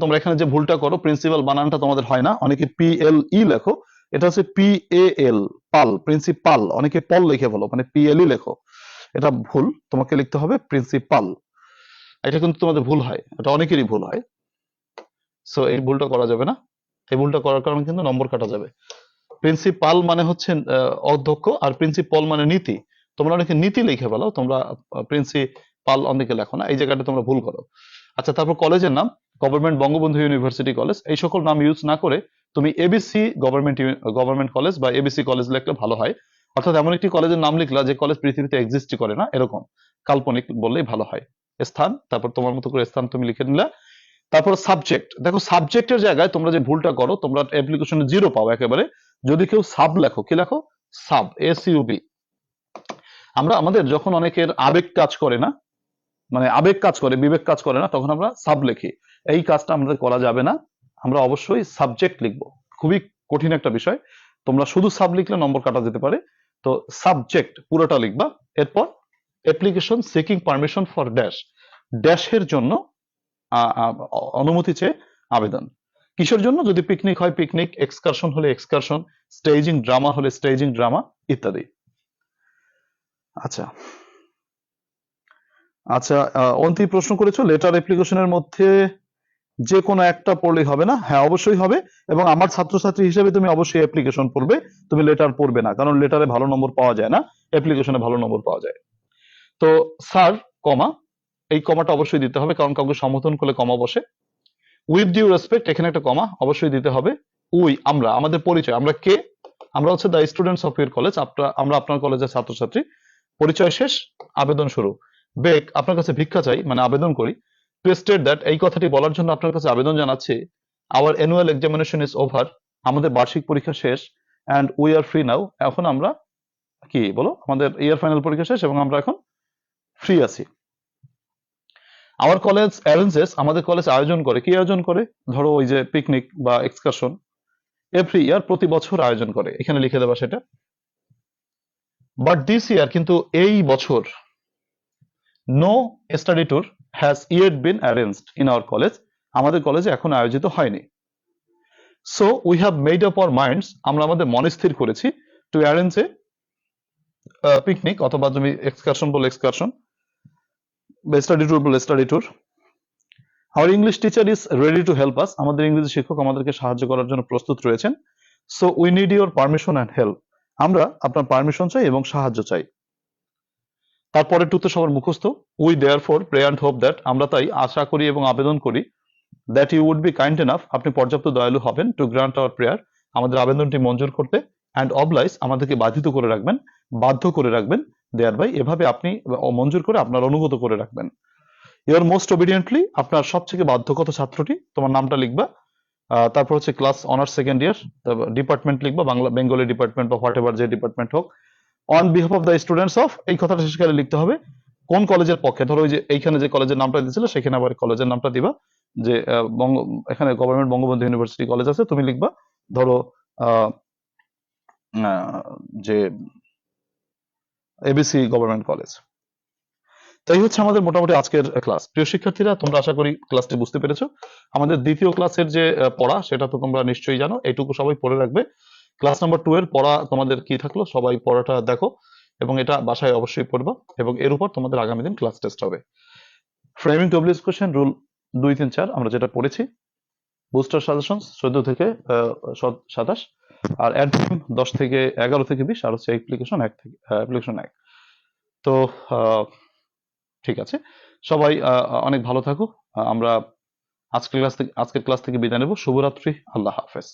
তোমরা এখানে যে ভুলটা করো, প্রিন্সিপাল বানানটা তোমাদের হয় না, অনেকে PLE লেখো, এটা হচ্ছে PAL, পাল, প্রিন্সিপাল, অনেকে পল লিখে বলো, মানে PLE লেখো, এটা ভুল। তোমাকে লিখতে হবে প্রিন্সিপাল। এটা কিন্তু তোমাদের ভুল হয়, এটা অনেকেরই ভুল হয়। সো এই ভুলটা করা যাবে না, এই ভুলটা করার কারণে কিন্তু নম্বর কাটা যাবে। প্রিন্সিপাল মানে হচ্ছে অধ্যক্ষ, আর প্রিন্সিপাল মানে নীতি। তোমরা অনেকে নীতি লিখে বলো, তোমরা প্রিন্সিপাল অনেকে লেখো না, এই জায়গাটা তোমরা ভুল করো। আচ্ছা, তারপর কলেজের নাম, গভর্নমেন্ট বঙ্গবন্ধু ইউনিভার্সিটি কলেজ, এই সকল নাম ইউজ না করে তুমি ABC গভর্নমেন্ট কলেজ বা ABC কলেজ লিখলে ভালো হয়। অর্থাৎ এমন একটি কলেজের নাম লিখলা যে কলেজ পৃথিবীতে এক্সিস্ট করে না, এরকম কাল্পনিক বললেই ভালো হয়। স্থান, তারপর তোমার মতো করে স্থান তুমি লিখে নিলা। তারপর সাবজেক্ট, দেখো সাবজেক্টের জায়গায় তোমরা যে ভুলটা করো, তোমরা অ্যাপ্লিকেশনে 0 পাও একেবারে যদি কেউ সাব লেখো। কি লেখো? Sub, SUB। আমরা আমাদের যখন অনেকের আবেগ কাজ করে না, মানে আবেগ কাজ করে, বিবেক কাজ করে না, তখন আমরা সাব লিখি। এই কাজটা আমাদের করা যাবে না, আমরা অবশ্যই সাবজেক্ট লিখবো। খুবই কঠিন একটা বিষয়, তোমরা শুধু সাব লিখলে নম্বর কাটা যেতে পারে। তো সাবজেক্ট পুরোটা লিখবা। এরপর অ্যাপ্লিকেশন সিকিং পারমিশন ফর ড্যাশের জন্য অনুমতি চেয়ে আবেদন। কিসের জন্য? যদি পিকনিক হয় পিকনিক, এক্সকারশন হলে এক্সকারশন, স্টেজিং ড্রামা হলে স্টেজিং ড্রামা, ইত্যাদি। আচ্ছা আচ্ছা, অন্তিম প্রশ্ন করেছো লেটার অ্যাপ্লিকেশনের মধ্যে যে কোনো একটা পড়লেই হবে না? হ্যাঁ, অবশ্যই হবে। এবং আমার ছাত্রছাত্রী হিসেবে তুমি অবশ্যই অ্যাপ্লিকেশন পড়বে, তুমি লেটার পড়বে না, কারণ লেটারে ভালো নম্বর পাওয়া যায় না, অ্যাপ্লিকেশনে ভালো নম্বর পাওয়া যায়। তো স্যার, কমা, এই কমাটা অবশ্যই দিতে হবে, কারণ কাউকে সম্বোধন করলে কমা বসে। উইথ ডিউ রেসপেক্ট, এখানে একটা কমা অবশ্যই দিতে হবে। আমরা, আমাদের পরিচয়, আমরা কে? আমরা হচ্ছে the students of your college, আমরা আপনার কলেজের ছাত্রছাত্রী। পরিচয় শেষ, আবেদন শুরু। বেক, আপনার কাছে ভিক্ষা চাই, মানে আবেদন করি। টু স্টেট দ্যাট, এই কথাটি বলার জন্য আপনার কাছে আবেদন জানাচ্ছি। Our annual examination is over, আমাদের বার্ষিক পরীক্ষা শেষ। And we are free now, এখন আমরা কি বলো, আমাদের ইয়ার ফাইনাল পরীক্ষা শেষ এবং আমরা এখন ফ্রি আছি। আওয়ার কলেজ অ্যারেঞ্জেস, আমাদের কলেজ আয়োজন করে। কি আয়োজন করে? ধরো ওই যে পিকনিক বা এক্সকারশন, এভরি ইয়ার, প্রতি বছর আয়োজন করে, এখানে লিখে দেবা সেটা। বাট দিস ইয়ার, কিন্তু এই বছর, no study tour has yet been arranged in our college, আমাদের কলেজে এখন আয়োজিত হয়নি। So we have made up our minds, আমরা আমাদের মনে স্থির করেছি, টু অ্যারেঞ্জ এ পিকনিক, অথবা তুমি এক্সকারশন বলে এক্সকারশন, বা স্টাডি ট্যুর বলে study tour. Our English teacher is ready to help us, আমাদের ইংরেজি শিক্ষক আমাদেরকে সাহায্য করার জন্য প্রস্তুত রয়েছেন। So we need your permission and help, আমরা আপনার পারমিশন চাই এবং সাহায্য চাই। তারপরে টুতে সবার মুখস্থ। We therefore pray and hope that, আমরা তাই আশা করি এবং আবেদন করি, that you would be kind enough, আপনি পর্যাপ্ত দয়ালু হবেন, টু গ্রান্ট আওয়ার প্রেয়ার, আমাদের আবেদনটি মঞ্জুর করতে, অ্যান্ড অবলাইজ, আমাদেরকে বাধিত করে রাখবেন, বাধ্য করে রাখবেন, দেয়ার বাই, এভাবে আপনি মঞ্জুর করে আপনার অনুগত করে রাখবেন। ইউর মোস্ট ওবিডিয়েন্টলি, আপনার সবথেকে বাধ্যগত ছাত্রটি, তোমার নামটা লিখবা। তারপর হচ্ছে class honours second year, department লিখবা, বাংলা বেঙ্গলি ডিপার্টমেন্ট বা হোয়াট এভার যে ডিপার্টমেন্ট হোক। On behalf of the students of, এই কথাটা শেষকালে লিখতে হবে কোন কলেজের পক্ষে, ধরো ওই যে এইখানে যে কলেজের নামটা দিয়েছিল সেখানে আবার কলেজের নামটা দিবা। যে এখানে গভর্নমেন্ট বঙ্গবন্ধু ইউনিভার্সিটি কলেজ আছে, তুমি লিখবা ধরো আহ, আহ, যে এবিসি গভর্নমেন্ট কলেজ। তাই হচ্ছে আমাদের মোটামুটি আজকের ক্লাস। প্রিয় শিক্ষার্থীরা, তোমরা আশা করি ক্লাসটি বুঝতে পেরেছো। আমাদের দ্বিতীয় ক্লাসের যে পড়া, সেটা তো তোমরা নিশ্চয়ই জানো, এইটুকু সবাই পড়ে রাখবে। ক্লাস নাম্বার 2 এর পড়া তোমাদের কি থাকলো, সবাই পড়াটা দেখো এবং এটা বাসায় অবশ্যই পড়বা, এবং এর উপর তোমাদের আগামী দিন ক্লাস টেস্ট হবে। ফ্রেমিং ডব্লিউএস কোশ্চেন রুল 2, 3, 4 আমরা যেটা পড়েছি। বুস্টার সাজেশন 14 থেকে 27, আর অ্যাডমিন 10 থেকে 11 থেকে 20, আর হচ্ছে অ্যাপ্লিকেশন 1। তো আহ, ঠিক আছে, সবাই অনেক ভালো থাকো। আমরা আজকের ক্লাস থেকে বিদায় নেব। শুভরাত্রি, আল্লাহ হাফেজ।